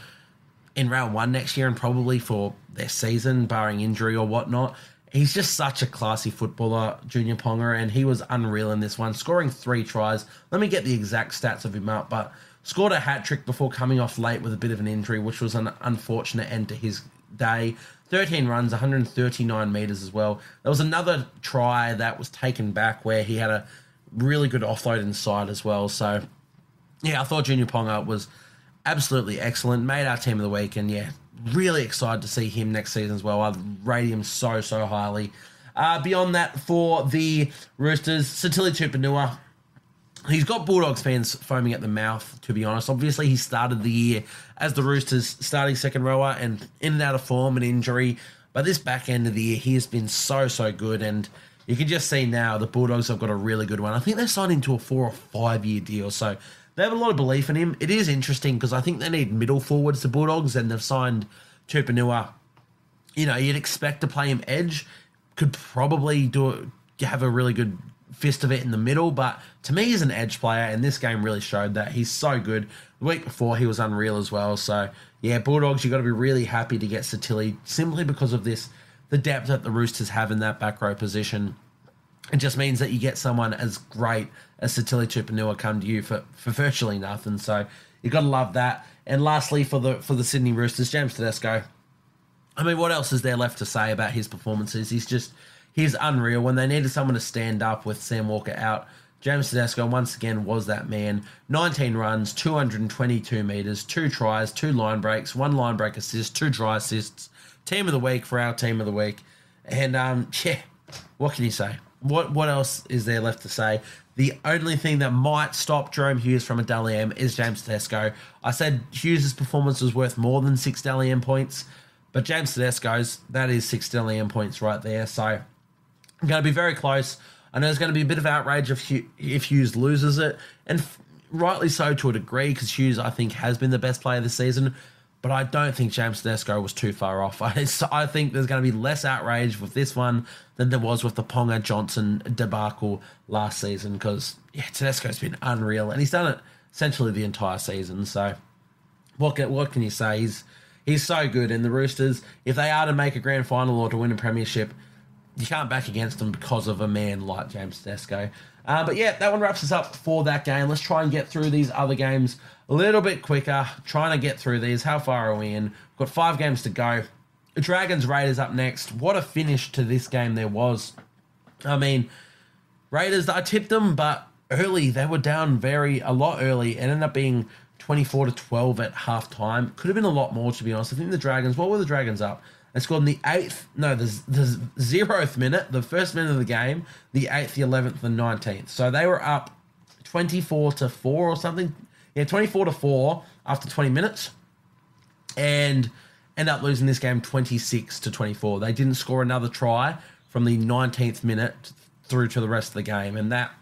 in round one next year and probably for their season, barring injury or whatnot. He's just such a classy footballer, Junior Ponga, and he was unreal in this one, scoring 3 tries. Let me get the exact stats of him up, but scored a hat-trick before coming off late with a bit of an injury, which was an unfortunate end to his day. 13 runs, 139 metres as well. There was another try that was taken back where he had a really good offload inside as well. So, yeah, I thought Junior Ponga was absolutely excellent. Made our team of the week, and yeah, really excited to see him next season as well. I rate him so highly. Beyond that, for the Roosters, Satili Tupanua, he's got Bulldogs fans foaming at the mouth, to be honest. Obviously, he started the year as the Roosters' starting second rower and in and out of form and injury. But this back end of the year, he has been so good. And you can just see now the Bulldogs have got a really good one. I think they're signed into a 4 or 5 year deal. So they have a lot of belief in him. It is interesting because I think they need middle forwards, the Bulldogs, and they've signed Tupanua. You'd expect to play him edge. Could probably have a really good fist of it in the middle, but to me he's an edge player, and this game really showed that. He's so good. The week before he was unreal as well. So yeah, Bulldogs, you've got to be really happy to get Satili simply because of the depth that the Roosters have in that back row position. It just means that you get someone as great as Satili Tupanua come to you for virtually nothing. So You got to love that. And lastly, for the Sydney Roosters, James Tedesco. I mean, what else is there left to say about his performances? He's unreal. When they needed someone to stand up with Sam Walker out, James Tedesco once again was that man. 19 runs, 222 metres, 2 tries, 2 line breaks, 1 line break assist, 2 try assists. Team of the week for our team of the week. And, what can you say? What else is there left to say? The only thing that might stop Jerome Hughes from a Dally M is James Tedesco. I said Hughes' performance was worth more than 6 Dally M points, but James Tedesco's, that is 6 Dally M points right there. So I'm going to be very close. I know there's going to be a bit of outrage if Hughes loses it, and rightly so to a degree, because Hughes, I think, has been the best player this season, but I don't think James Tedesco was too far off. I think there's going to be less outrage with this one than there was with the Ponga Johnson debacle last season, because Tedesco's been unreal, and he's done it essentially the entire season. So what can you say? He's so good, and the Roosters, if they are to make a grand final or to win a premiership, you can't back against them because of a man like James Tedesco. But yeah, that one wraps us up for that game. Let's try and get through these other games a little bit quicker. Trying to get through these. How far are we in? We've got 5 games to go. Dragons Raiders up next. What a finish to this game there was. I mean, Raiders, I tipped them, but early, they were down a lot early. It ended up being 24-12 at halftime. Could have been a lot more, to be honest. I think the Dragons, what were the Dragons up? They scored in the 0th minute, the first minute of the game, the 8th, the 11th, and 19th. So they were up 24-4 or something. Yeah, 24-4 after 20 minutes. And end up losing this game 26-24. They didn't score another try from the 19th minute through to the rest of the game. And that,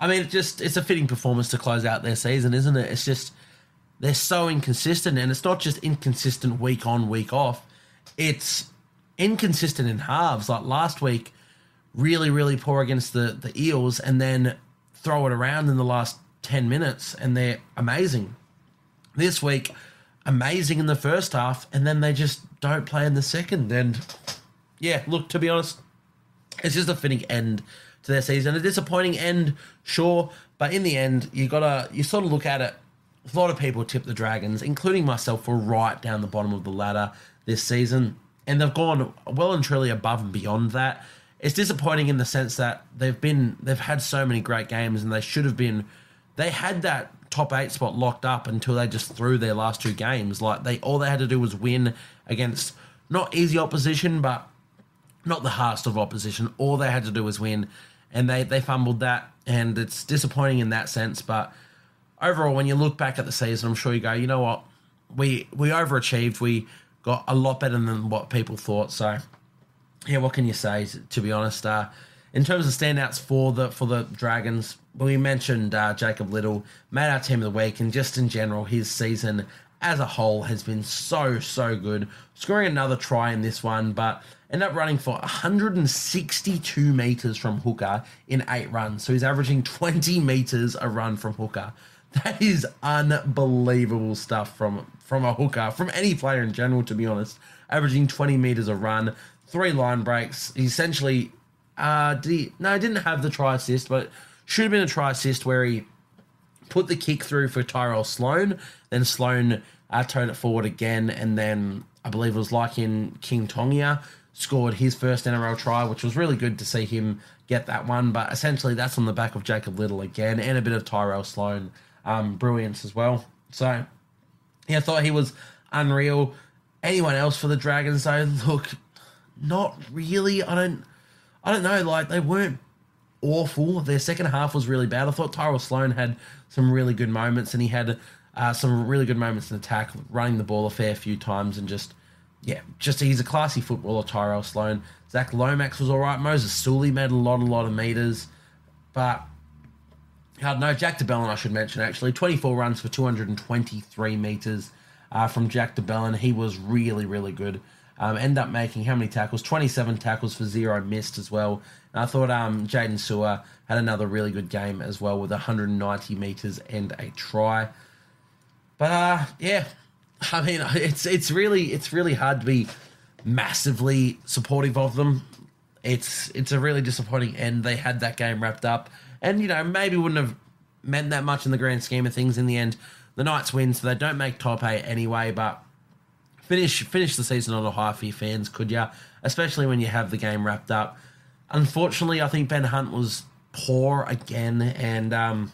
I mean, it's a fitting performance to close out their season, isn't it? It's just, they're so inconsistent. And it's not just inconsistent week on, week off. It's inconsistent in halves. Like last week, really, really poor against the Eels, and then throw it around in the last 10 minutes, and they're amazing. This week, amazing in the first half, and then they just don't play in the second. And yeah, look, to be honest, it's just a fitting end to their season. A disappointing end, sure, but in the end, you sort of look at it. A lot of people tip the Dragons, including myself, were right down the bottom of the ladder this season, and they've gone well and truly above and beyond that. It's disappointing in the sense that they've had so many great games, and they had that top 8 spot locked up until they just threw their last 2 games. Like all they had to do was win against not easy opposition, but not the hardest of opposition. All they had to do was win, and they fumbled that, and it's disappointing in that sense. But overall, when you look back at the season, I'm sure you go, you know what, we overachieved. We got a lot better than what people thought. So, yeah, what can you say, to be honest? In terms of standouts for the Dragons, we mentioned Jacob Little, made our team of the week, and just in general, his season as a whole has been so, so good. Scoring another try in this one, but ended up running for 162 metres from hooker in 8 runs. So he's averaging 20 metres a run from hooker. That is unbelievable stuff from a hooker, from any player in general, to be honest. Averaging 20 metres a run, 3 line breaks. He essentially, he didn't have the try assist, but should have been a try assist where he put the kick through for Tyrell Sloan, then Sloan turned it forward again, and then I believe it was like in King Tongia, scored his first NRL try, which was really good to see him get that one. But essentially, that's on the back of Jacob Little again, and a bit of Tyrell Sloan brilliance as well. So, yeah, I thought he was unreal. Anyone else for the Dragons, though? Look, not really. I don't know. Like, they weren't awful. Their second half was really bad. I thought Tyrell Sloan had some really good moments, and he had some really good moments in attack, running the ball a fair few times, and just he's a classy footballer, Tyrell Sloan. Zach Lomax was all right. Moses Sully made a lot of meters, but I don't know. Jack DeBellin, I should mention, actually. 24 runs for 223 metres from Jack DeBellin. He was really, really good. Ended up making how many tackles? 27 tackles for 0 missed as well. And I thought Jaden Sewer had another really good game as well with 190 metres and a try. But, yeah, I mean, it's really hard to be massively supportive of them. It's a really disappointing end. They had that game wrapped up. And, maybe wouldn't have meant that much in the grand scheme of things in the end. the Knights win, so they don't make top 8 anyway, but finish the season on a high for your fans, could ya? Especially when you have the game wrapped up. Unfortunately, I think Ben Hunt was poor again, and I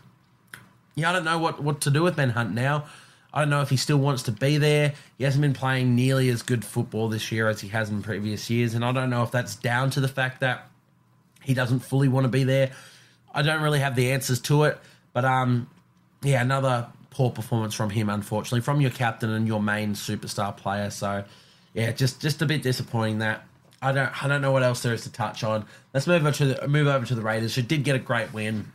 don't know what to do with Ben Hunt now. I don't know if he still wants to be there. He hasn't been playing nearly as good football this year as he has in previous years, and I don't know if that's down to the fact that he doesn't fully want to be there. I don't really have the answers to it, but another poor performance from him, unfortunately, from your captain and your main superstar player. So, yeah, just a bit disappointing that. I don't know what else there is to touch on. Let's move over to the Raiders, who did get a great win.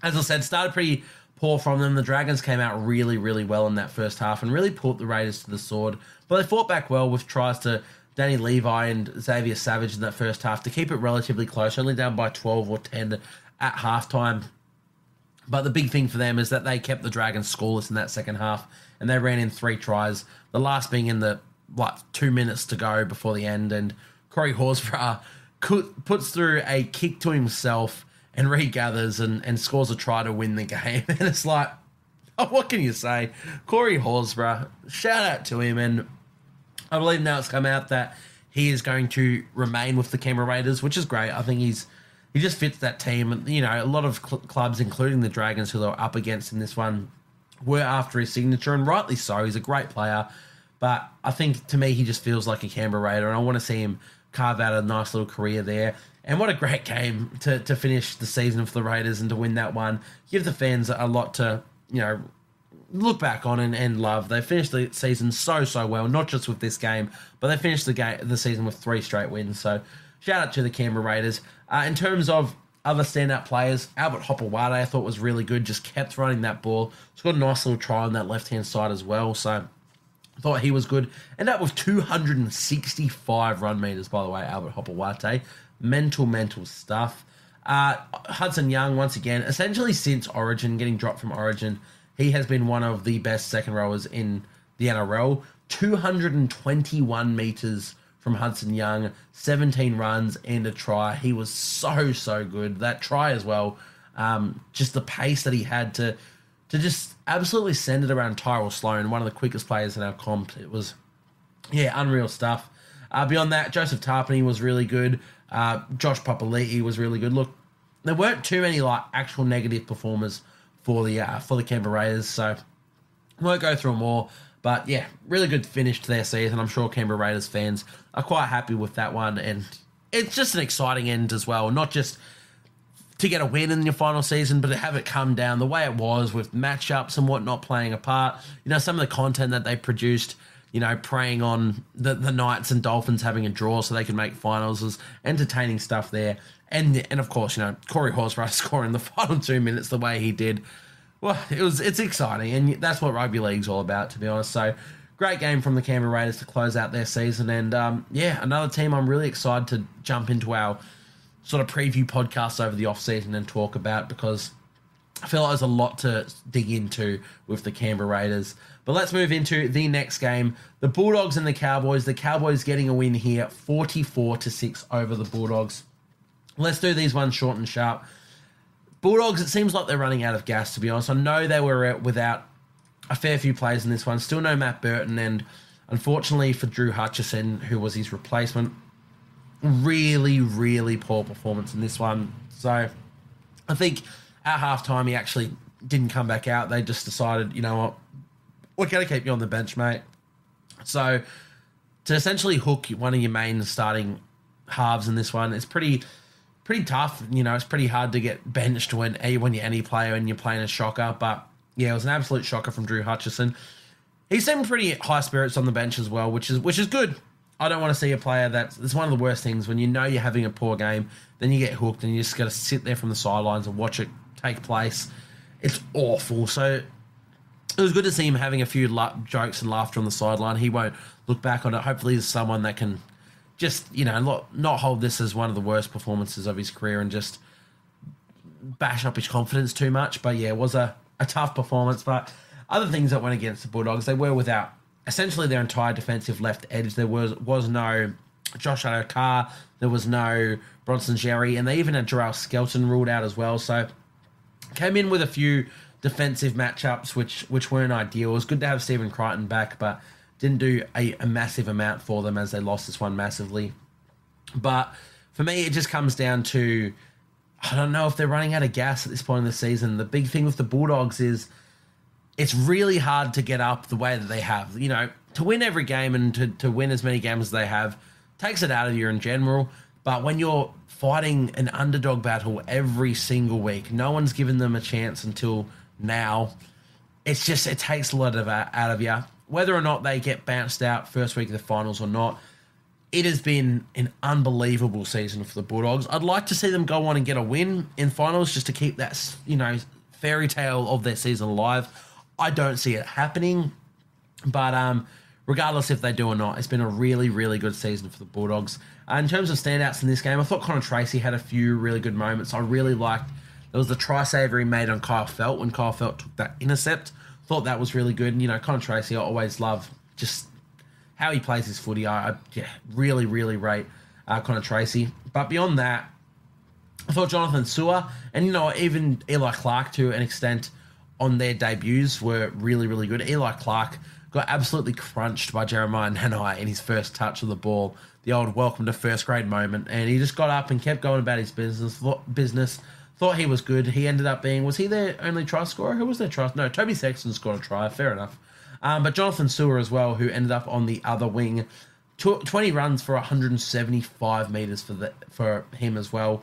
As I said, started pretty poor from them. The Dragons came out really, really well in that first half and really put the Raiders to the sword. But they fought back well with tries to Danny Levi and Xavier Savage in that first half to keep it relatively close, only down by 12 or 10 at halftime. But the big thing for them is that they kept the Dragons scoreless in that second half, and they ran in 3 tries, the last being in the 2 minutes to go before the end, and Corey Horsburgh puts through a kick to himself and regathers and scores a try to win the game. And it's like, oh, what can you say? Corey Horsburgh, shout out to him. And I believe now it's come out that he is going to remain with the Canberra Raiders, which is great. I think he just fits that team. And, a lot of clubs, including the Dragons, who they were up against in this one, were after his signature, and rightly so. He's a great player. But I think, to me, he just feels like a Canberra Raider, and I want to see him carve out a nice little career there. And what a great game to finish the season for the Raiders and to win that one. Give the fans a lot to, look back on and love. They finished the season so well, not just with this game, but they finished the season with 3 straight wins. So shout out to the Canberra Raiders. In terms of other standout players, Albert Hopewade I thought was really good, just kept running that ball. Scored a nice little try on that left-hand side as well, so I thought he was good. Ended up with 265 run meters, by the way, Albert Hopewade. Mental stuff. Hudson Young, once again, essentially since Origin, getting dropped from Origin, he has been one of the best second rowers in the NRL. 221 meters from Hudson Young, 17 runs and a try. He was so good. That try as well, just the pace that he had to just absolutely send it around Tyrell Sloan, one of the quickest players in our comp. It was, unreal stuff. Beyond that, Joseph Tarpany was really good. Josh Papali'i was really good. Look, there weren't too many actual negative performers for the Canberra Raiders, so I won't go through them all. But yeah, really good finish to their season. I'm sure Canberra Raiders fans are quite happy with that one, and it's just an exciting end as well. Not just to get a win in your final season, but to have it come down the way it was with matchups and whatnot playing a part. Some of the content that they produced, preying on the Knights and Dolphins having a draw so they can make finals, was entertaining stuff there. And of course, Corey Horsburgh scoring the final 2 minutes the way he did. Well, it's exciting, and that's what rugby league's all about, to be honest. So, great game from the Canberra Raiders to close out their season, and another team I'm really excited to jump into our sort of preview podcast over the off-season and talk about, because I feel like there's a lot to dig into with the Canberra Raiders. But let's move into the next game. The Bulldogs and the Cowboys. The Cowboys getting a win here, 44-6 over the Bulldogs. Let's do these ones short and sharp. Bulldogs, it seems like they're running out of gas, to be honest. I know they were without a fair few players in this one. Still no Matt Burton, and unfortunately for Drew Hutchison, who was his replacement, really poor performance in this one. So I think at halftime he actually didn't come back out. They just decided, you know what, we're going to keep you on the bench, mate. So to essentially hook one of your main starting halves in this one, it's pretty tough. It's pretty hard to get benched when you're any player and you're playing a shocker. But yeah, it was an absolute shocker from Drew Hutchison. He seemed pretty high spirits on the bench as well, which is good. I don't want to see a player it's one of the worst things when you're having a poor game, then you get hooked and you just got to sit there from the sidelines and watch it take place. It's awful. So it was good to see him having a few jokes and laughter on the sideline. He won't look back on it. Hopefully he's someone that can just, not hold this as one of the worst performances of his career and just bash up his confidence too much. But yeah, it was a tough performance. But other things that went against the Bulldogs, they were without essentially their entire defensive left edge. There was no Josh Adokar, there was no Bronson Jerry, and they even had Jarrell Skelton ruled out as well. So came in with a few defensive matchups, which weren't ideal. It was good to have Stephen Crichton back, but didn't do a massive amount for them as they lost this one massively. But for me, it just comes down to, I don't know if they're running out of gas at this point in the season. The big thing with the Bulldogs is it's really hard to get up the way that they have. You know, to win every game and to win as many games as they have takes it out of you in general. But when you're fighting an underdog battle every single week, no one's given them a chance until now. It takes a lot of out of you. Whether or not they get bounced out first week of the finals or not, it has been an unbelievable season for the Bulldogs. I'd like to see them go on and get a win in finals just to keep that, you know, fairy tale of their season alive. I don't see it happening, but regardless if they do or not, it's been a really, really good season for the Bulldogs. In terms of standouts in this game, I thought Connor Tracy had a few really good moments. I really liked, there was the try saver he made on Kyle Felt when Kyle Felt took that intercept. Thought that was really good. And, you know, Connor Tracy, I always love just how he plays his footy. I really, really rate Connor Tracy. But beyond that, I thought Jonathan Sewer and, you know, even Eli Clark to an extent on their debuts were really, really good. Eli Clark got absolutely crunched by Jeremiah Nanai in his first touch of the ball, the old welcome to first grade moment, and he just got up and kept going about his business. Thought he was good. He ended up being, was he their only try scorer? Who was their try? No, Toby Sexton scored a try, fair enough. But Jonathan Sewer as well, who ended up on the other wing, 20 runs for 175 metres for him as well.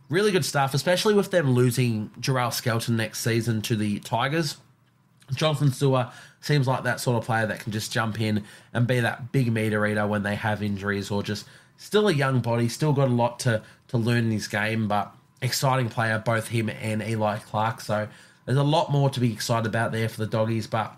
Really good stuff, especially with them losing Jarrell Skelton next season to the Tigers. Jonathan Sewer seems like that sort of player that can just jump in and be that big meter eater when they have injuries, or just still a young body, still got a lot to learn in his game, but exciting player, both him and Eli Clark. So there's a lot more to be excited about there for the Doggies, but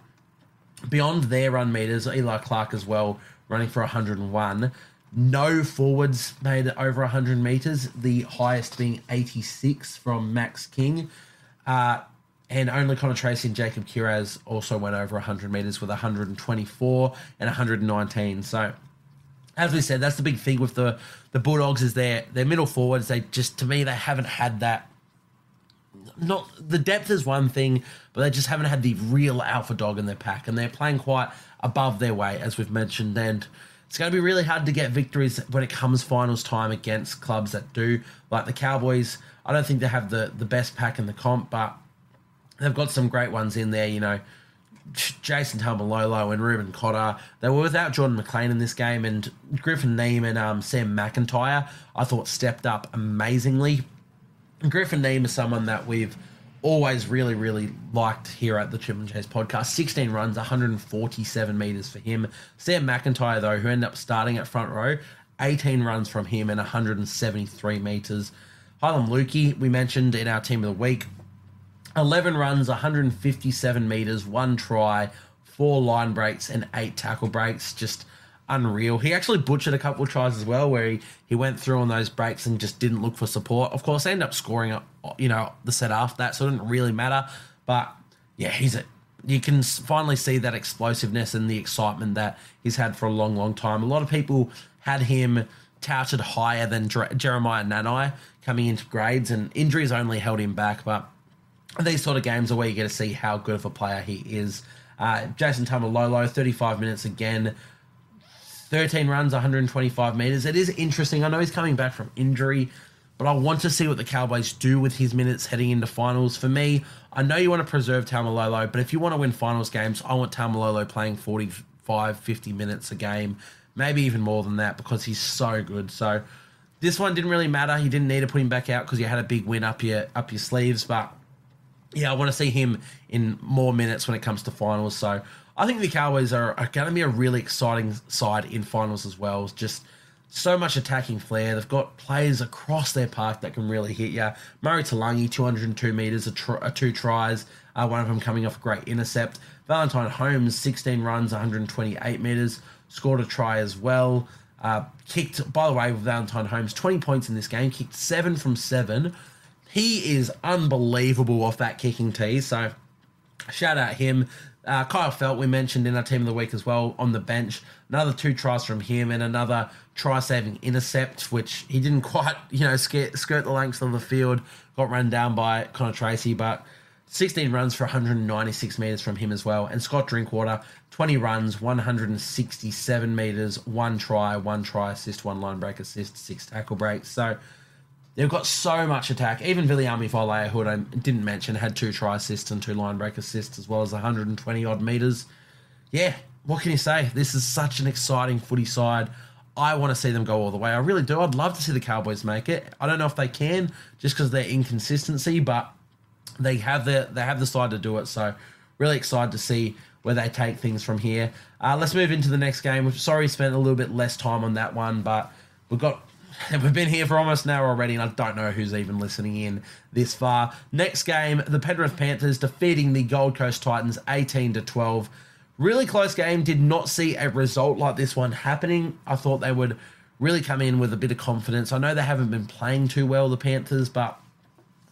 beyond their run meters, Eli Clark as well, running for 101. No forwards made it over 100 metres, the highest being 86 from Max King. And only Connor Tracy and Jacob Kiraz also went over 100 metres with 124 and 119. So, as we said, that's the big thing with the Bulldogs is their middle forwards. They just, to me, they haven't had that. Not the depth is one thing, but they just haven't had the real alpha dog in their pack, and they're playing quite above their weight, as we've mentioned. And it's going to be really hard to get victories when it comes finals time against clubs that do, like the Cowboys. I don't think they have the best pack in the comp, but they've got some great ones in there, you know, Jason Tamalolo and Ruben Cotter. They were without Jordan McLean in this game, and Griffin Neame and Sam McIntyre, I thought, stepped up amazingly. Griffin Neame is someone that we've always really, really liked here at the Chip and Chase podcast. 16 runs, 147 metres for him. Sam McIntyre, though, who ended up starting at front row, 18 runs from him and 173 metres. Hylam Lukey, we mentioned in our Team of the Week, 11 runs, 157 metres, 1 try, 4 line breaks, and 8 tackle breaks. Just unreal. He actually butchered a couple of tries as well, where he went through on those breaks and just didn't look for support. Of course, they ended up scoring, you know, the set after that, so it didn't really matter. But yeah, you can finally see that explosiveness and the excitement that he's had for a long, long time. A lot of people had him touted higher than Jeremiah Nanai coming into grades, and injuries only held him back, but these sort of games are where you get to see how good of a player he is. Jason Tamalolo, 35 minutes again, 13 runs, 125 metres. It is interesting. I know he's coming back from injury, but I want to see what the Cowboys do with his minutes heading into finals. For me, I know you want to preserve Tamalolo, but if you want to win finals games, I want Tamalolo playing 45, 50 minutes a game, maybe even more than that, because he's so good. So this one didn't really matter. You didn't need to put him back out because you had a big win up your sleeves, but yeah, I want to see him in more minutes when it comes to finals. So I think the Cowboys are going to be a really exciting side in finals as well. Just so much attacking flair. They've got players across their park that can really hit you. Murray Talangi, 202 metres, 2 tries, one of them coming off a great intercept. Valentine Holmes, 16 runs, 128 metres, scored a try as well. Kicked, by the way, with Valentine Holmes, 20 points in this game, kicked 7 from 7. He is unbelievable off that kicking tee, so shout out him. Kyle Felt, we mentioned in our Team of the Week as well, on the bench. Another 2 tries from him and another try-saving intercept, which he didn't quite, skirt the lengths of the field. Got run down by Connor Tracy, but 16 runs for 196 metres from him as well. And Scott Drinkwater, 20 runs, 167 metres, 1 try assist, 1 line break assist, 6 tackle breaks. So they've got so much attack. Even Viliami Volea, who I didn't mention, had 2 try assists and 2 line break assists, as well as 120-odd metres. Yeah, what can you say? This is such an exciting footy side. I want to see them go all the way. I really do. I'd love to see the Cowboys make it. I don't know if they can, just because of their inconsistency, but they have the side to do it. So really excited to see where they take things from here. Let's move into the next game. We've spent a little bit less time on that one, but we've been here for almost an hour already, and I don't know who's even listening in this far. Next game, the Penrith Panthers defeating the Gold Coast Titans 18-12. Really close game. Did not see a result like this one happening. I thought they would really come in with a bit of confidence. I know they haven't been playing too well, the Panthers, but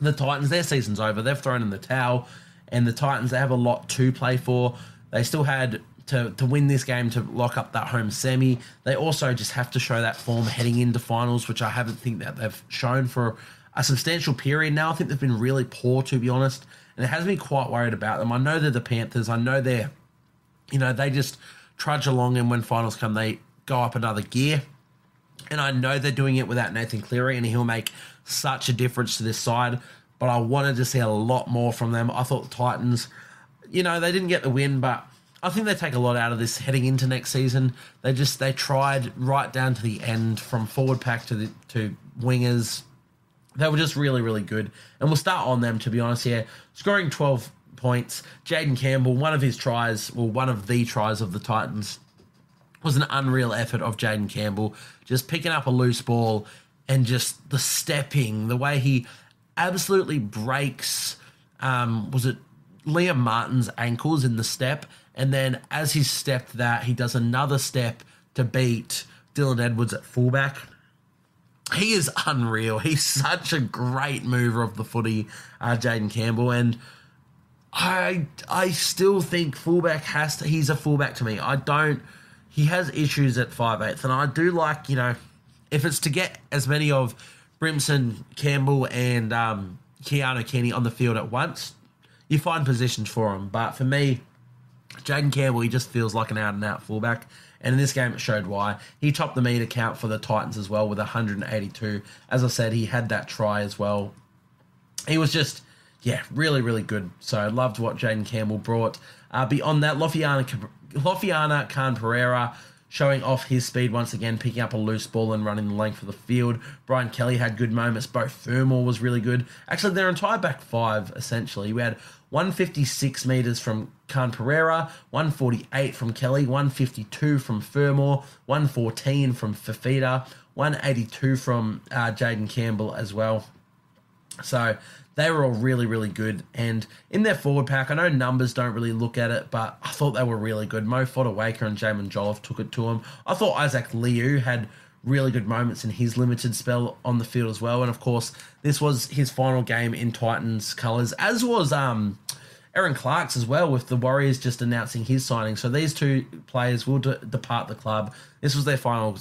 the Titans, their season's over. They've thrown in the towel, and the Titans, they have a lot to play for. They still had to win this game to lock up that home semi. They also just have to show that form heading into finals, which I haven't think that they've shown for a substantial period now. I think they've been really poor, to be honest, and it has me quite worried about them. I know they're the Panthers. I know they just trudge along, and when finals come, they go up another gear. And I know they're doing it without Nathan Cleary, and he'll make such a difference to this side. But I wanted to see a lot more from them. I thought the Titans, they didn't get the win, but I think they take a lot out of this heading into next season. They tried right down to the end, from forward pack to wingers. They were just really, really good. And we'll start on them, to be honest here. Scoring 12 points. Jaden Campbell, one of the tries of the Titans, was an unreal effort of Jaden Campbell, just picking up a loose ball and just the stepping, the way he absolutely breaks, was it Liam Martin's ankles in the step, and then as he stepped that, he does another step to beat Dylan Edwards at fullback. He is unreal. He's such a great mover of the footy, Jaden Campbell, and I still think fullback he's a fullback to me. He has issues at 5'8", and I do like, if it's to get as many of Brimson, Campbell, and Keanu Keaney on the field at once, you find positions for him. But for me, Jaden Campbell, he just feels like an out-and-out fullback, and in this game it showed why. He topped the meter count for the Titans as well with 182. As I said, he had that try as well. He was just, really, really good. So I loved what Jaden Campbell brought. Beyond that, Lofiana Khan-Pereira showing off his speed once again, picking up a loose ball and running the length of the field. Brian Kelly had good moments. Bo Fermor was really good. Actually, their entire back five, essentially. We had 156 metres from Khan-Pereira, 148 from Kelly, 152 from Fermor, 114 from Fafita, 182 from Jaden Campbell as well. So they were all really, really good. And in their forward pack, I know numbers don't really look at it, but I thought they were really good. Mo Fodawaker and Jamin Jolliffe took it to him. I thought Isaac Liu had really good moments in his limited spell on the field as well. And, of course, this was his final game in Titans colours, as was Aaron Clark's as well, with the Warriors just announcing his signing. So these two players will depart the club. This was their final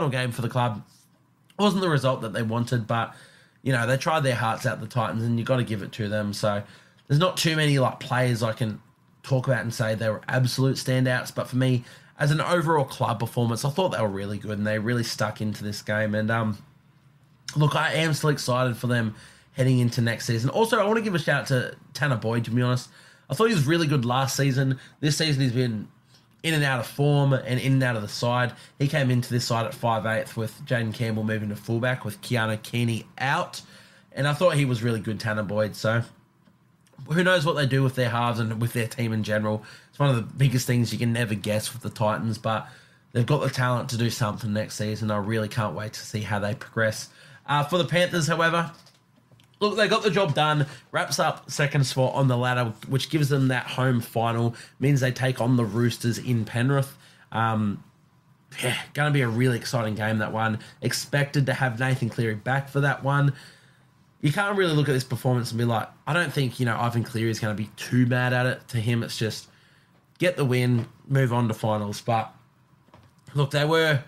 game for the club. It wasn't the result that they wanted, but they tried their hearts out, the Titans, and you got to give it to them. So there's not too many players I can talk about and say they were absolute standouts. But for me, as an overall club performance, I thought they were really good, and they really stuck into this game. And look, I am still excited for them heading into next season. Also, I want to give a shout out to Tanner Boyd, to be honest. I thought he was really good last season. This season he's been in and out of form and in and out of the side. He came into this side at 5'8", with Jaden Campbell moving to fullback with Keanu Keaney out. And I thought he was really good, Tanner Boyd. So who knows what they do with their halves and with their team in general. It's one of the biggest things you can never guess with the Titans, but they've got the talent to do something next season. I really can't wait to see how they progress. For the Panthers, however, look, they got the job done. Wraps up second spot on the ladder, which gives them that home final. Means they take on the Roosters in Penrith. Going to be a really exciting game, that one. Expected to have Nathan Cleary back for that one. You can't really look at this performance and be like, I don't think, Ivan Cleary is going to be too bad at it. To him, it's just get the win, move on to finals. But look, I don't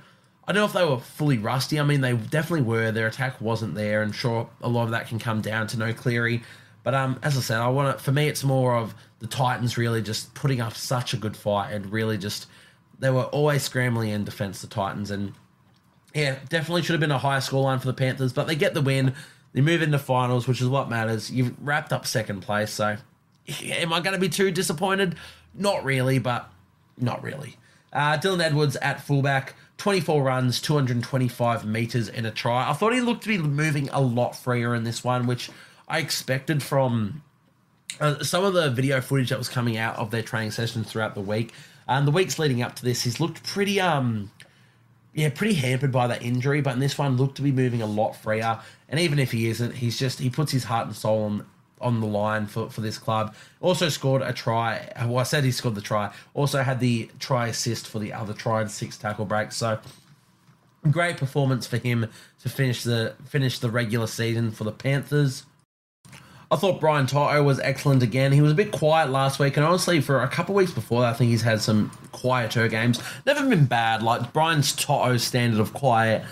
know if they were fully rusty. I mean, they definitely were. Their attack wasn't there, and sure, a lot of that can come down to no Cleary. But as I said, for me, it's more of the Titans really just putting up such a good fight and really just, they were always scrambling in defence, the Titans. And yeah, definitely should have been a higher scoreline for the Panthers, but they get the win. They move into finals, which is what matters. You've wrapped up second place, so am I going to be too disappointed? Not really, but not really. Dylan Edwards at fullback, 24 runs, 225 metres in a try. I thought he looked to be moving a lot freer in this one, which I expected from some of the video footage that was coming out of their training sessions throughout the week. The weeks leading up to this, he's looked pretty pretty hampered by that injury, but in this one looked to be moving a lot freer. And even if he isn't, he puts his heart and soul on the line for this club. Also scored a try. Well, I said he scored the try. Also had the try assist for the other try and 6 tackle breaks. So great performance for him to finish the regular season for the Panthers. I thought Brian Toto was excellent again. He was a bit quiet last week, and honestly, for a couple of weeks before that, I think he's had some quieter games. Never been bad. Like, Brian's Toto's standard of quiet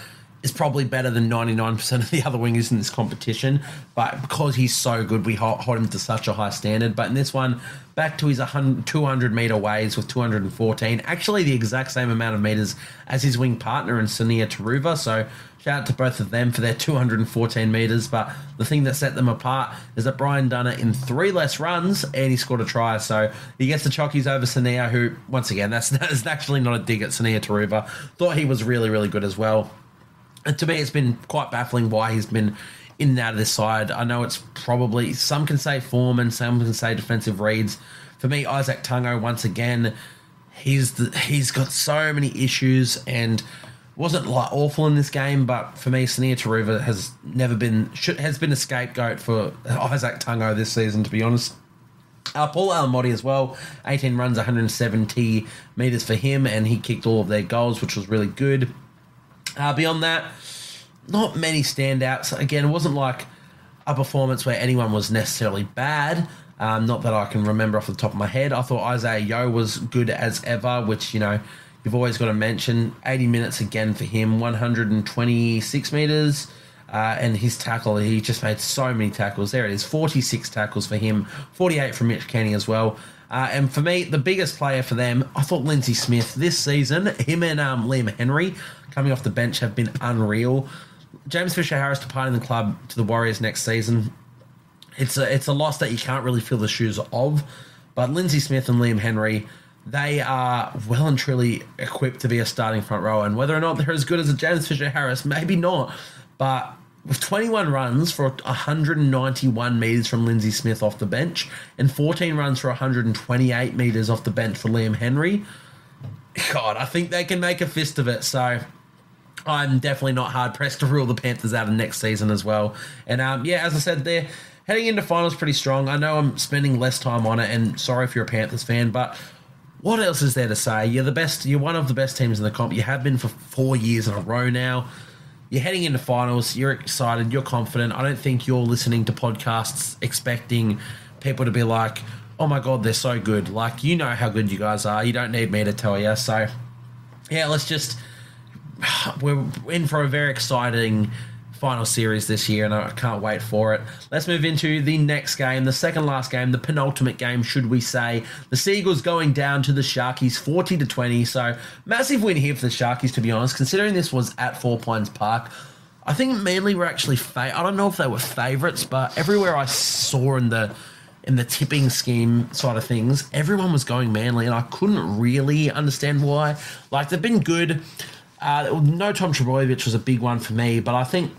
is probably better than 99% of the other wingers in this competition, but because he's so good, we hold him to such a high standard. But in this one, back to his 200-metre waves with 214, actually the exact same amount of metres as his wing partner in Sania Taruva, so shout out to both of them for their 214 metres, but the thing that set them apart is that Brian done it in 3 less runs, and he scored a try, so he gets the chockies over Sania, who, once again, that's actually not a dig at Sania Taruva. Thought he was really, really good as well. And to me, it's been quite baffling why he's been in and out of this side. I know it's probably, some can say form and some can say defensive reads. For me, Isaac Tungo, once again, he's got so many issues and wasn't like awful in this game, but for me, Sania Taruva has been a scapegoat for Isaac Tungo this season, to be honest. Paul Alamotti as well, 18 runs, 170 metres for him, and he kicked all of their goals, which was really good. Beyond that, not many standouts. Again, it wasn't like a performance where anyone was necessarily bad. Not that I can remember off the top of my head. I thought Isaiah Yeo was good as ever, which, you know, you've always got to mention. 80 minutes again for him, 126 metres. And his tackle, he just made so many tackles. There it is, 46 tackles for him, 48 from Mitch Kenny as well. And for me, the biggest player for them, I thought Lindsay Smith this season, him and Liam Henry coming off the bench have been unreal. James Fisher-Harris departing the club to the Warriors next season, it's a loss that you can't really fill the shoes of. But Lindsay Smith and Liam Henry, they are well and truly equipped to be a starting front row. And whether or not they're as good as a James Fisher-Harris, maybe not. But with 21 runs for 191 metres from Lindsay Smith off the bench and 14 runs for 128 metres off the bench for Liam Henry, God, I think they can make a fist of it. So I'm definitely not hard-pressed to rule the Panthers out of next season as well. And, as I said, they're heading into finals pretty strong. I know I'm spending less time on it, and sorry if you're a Panthers fan, but what else is there to say? You're the best. You're one of the best teams in the comp. You have been for 4 years in a row now. You're heading into finals. You're excited. You're confident. I don't think you're listening to podcasts expecting people to be like, oh, my God, they're so good. Like, you know how good you guys are. You don't need me to tell you. So, yeah, we're in for a very exciting final series this year, and I can't wait for it. Let's move into the next game, the second last game, the penultimate game, should we say. The Seagulls going down to the Sharkies 40-20, so massive win here for the Sharkies, to be honest, considering this was at Four Pines Park. I think Manly were actually, I don't know if they were favourites, but everywhere I saw in the tipping scheme side of things, everyone was going Manly, and I couldn't really understand why. Like, they've been good. No Tom Trebojevic was a big one for me, but I think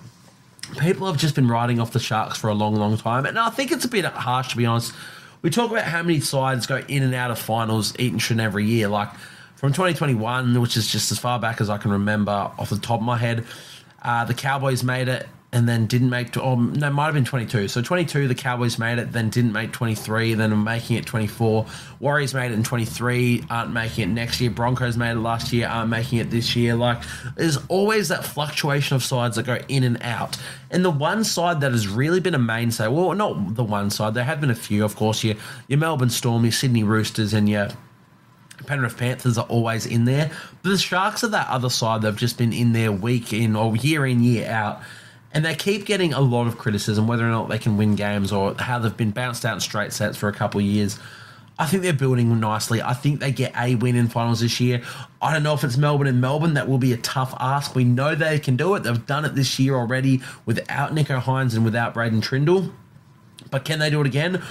people have just been riding off the Sharks for a long, long time. And I think it's a bit harsh, to be honest. We talk about how many sides go in and out of finals each and every year. Like, from 2021, which is just as far back as I can remember off the top of my head, the Cowboys made it and then didn't make... it might have been 22. So 22, the Cowboys made it, then didn't make 23, then are making it 24. Warriors made it in 23, aren't making it next year. Broncos made it last year, aren't making it this year. Like, there's always that fluctuation of sides that go in and out. And the one side that has really been a mainstay, well, not the one side, there have been a few, of course. Your Melbourne Storm, your Sydney Roosters, and your Penrith Panthers are always in there. But the Sharks are that other side that have just been in there week in or year out. And they keep getting a lot of criticism, whether or not they can win games or how they've been bounced out in straight sets for a couple of years. I think they're building nicely. I think they get a win in finals this year. I don't know if it's Melbourne and Melbourne. That will be a tough ask. We know they can do it. They've done it this year already without Nicho Hynes and without Braden Trindle. But can they do it again?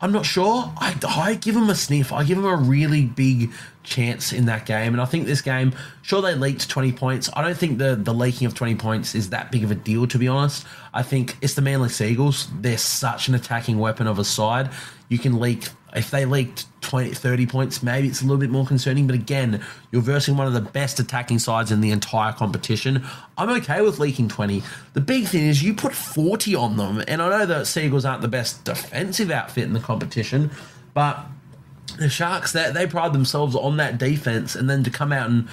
I'm not sure. I give them a sniff. I give them a really big chance in that game. And I think this game, sure, they leaked 20 points. I don't think the leaking of 20 points is that big of a deal, to be honest. I think it's the Manly Seagulls. They're such an attacking weapon of a side. You can leak, if they leaked 20, 30 points, maybe it's a little bit more concerning. But again, you're versing one of the best attacking sides in the entire competition. I'm okay with leaking 20. The big thing is you put 40 on them. And I know the Seagulls aren't the best defensive outfit in the competition, but the Sharks, they pride themselves on that defense, and then to come out and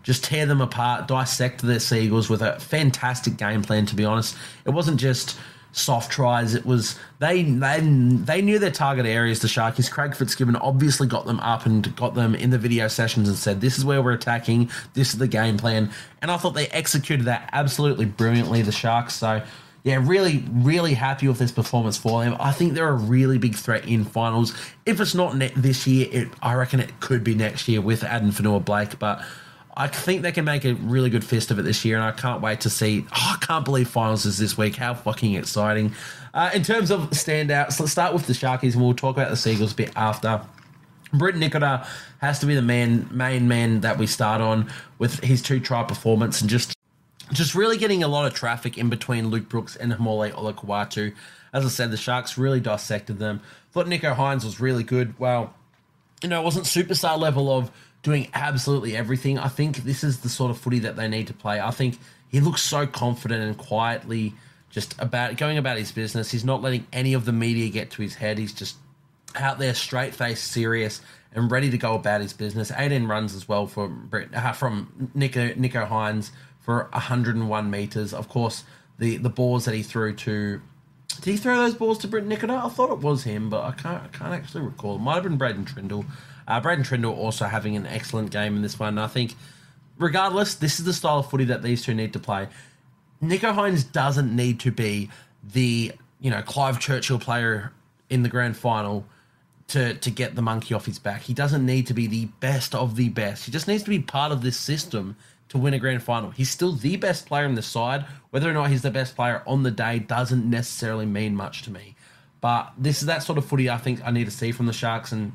just tear them apart, dissect their Seagulls with a fantastic game plan, to be honest. It wasn't just soft tries. It was they knew their target areas, the Sharkies. Craig Fitzgibbon obviously got them up and got them in the video sessions and said, this is where we're attacking, this is the game plan. And I thought they executed that absolutely brilliantly, the Sharks. So yeah, really, really happy with this performance for them. I think they're a really big threat in finals. If it's not this year, I reckon it could be next year with Adam Fanua-Blake, but I think they can make a really good fist of it this year, and I can't wait to see. I can't believe finals is this week. How fucking exciting. In terms of standouts, let's start with the Sharkies, and we'll talk about the Seagulls a bit after. Britton Nicola has to be the main man that we start on with his 2-try performance, and just really getting a lot of traffic in between Luke Brooks and Hamole Olakuwatu. As I said, the Sharks really dissected them. Thought Nicho Hynes was really good. Well, it wasn't superstar level of doing absolutely everything. I think this is the sort of footy that they need to play. I think he looks so confident and quietly just going about his business. He's not letting any of the media get to his head. He's just out there, straight-faced, serious, and ready to go about his business. 18 runs as well from Nicho Hynes for 101 metres. Of course, the balls that he threw to... Did he throw those balls to Britton Nicola? I thought it was him, but I can't actually recall. It might have been Braden Trindle. Braden Trindle also having an excellent game in this one. I think, regardless, this is the style of footy that these two need to play. Nicho Hynes doesn't need to be the Clive Churchill player in the grand final to get the monkey off his back. He doesn't need to be the best of the best. He just needs to be part of this system to win a grand final. He's still the best player in the side. Whether or not he's the best player on the day doesn't necessarily mean much to me. But this is that sort of footy I think I need to see from the Sharks. And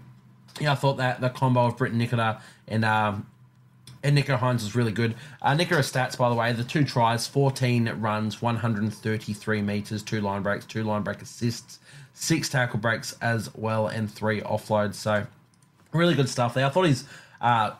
I thought that the combo of Britton Nicola and Nicho Hynes was really good. Nicola's stats, by the way, the 2 tries, 14 runs, 133 metres, 2 line breaks, 2 line break assists, 6 tackle breaks as well, and 3 offloads. So really good stuff there. I thought his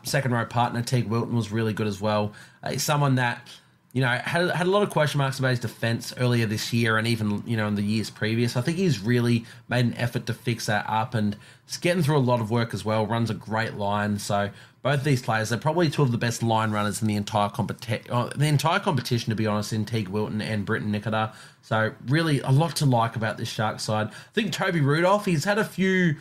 second row partner, Teague Wilton, was really good as well. He's someone that had a lot of question marks about his defence earlier this year and even, in the years previous. I think he's really made an effort to fix that up and he's getting through a lot of work as well, runs a great line. So both these players, they're probably 2 of the best line runners in the entire competition, to be honest, in Teague Wilton and Britton Nicola. So really a lot to like about this Shark side. I think Toby Rudolph, he's had a few,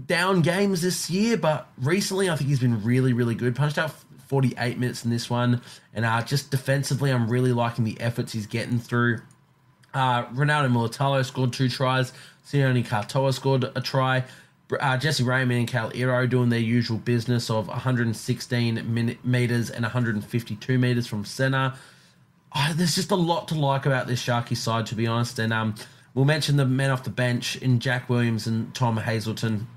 down games this year, but recently I think he's been really, really good. Punched out 48 minutes in this one, and just defensively, I'm really liking the efforts he's getting through. Ronaldo Mulitalo scored 2 tries. Sione Katoa scored a try. Jesse Raymond and Cal Iro doing their usual business of 116 metres and 152 metres from centre. There's just a lot to like about this Sharky side, to be honest, and we'll mention the men off the bench in Jack Williams and Tom Hazelton.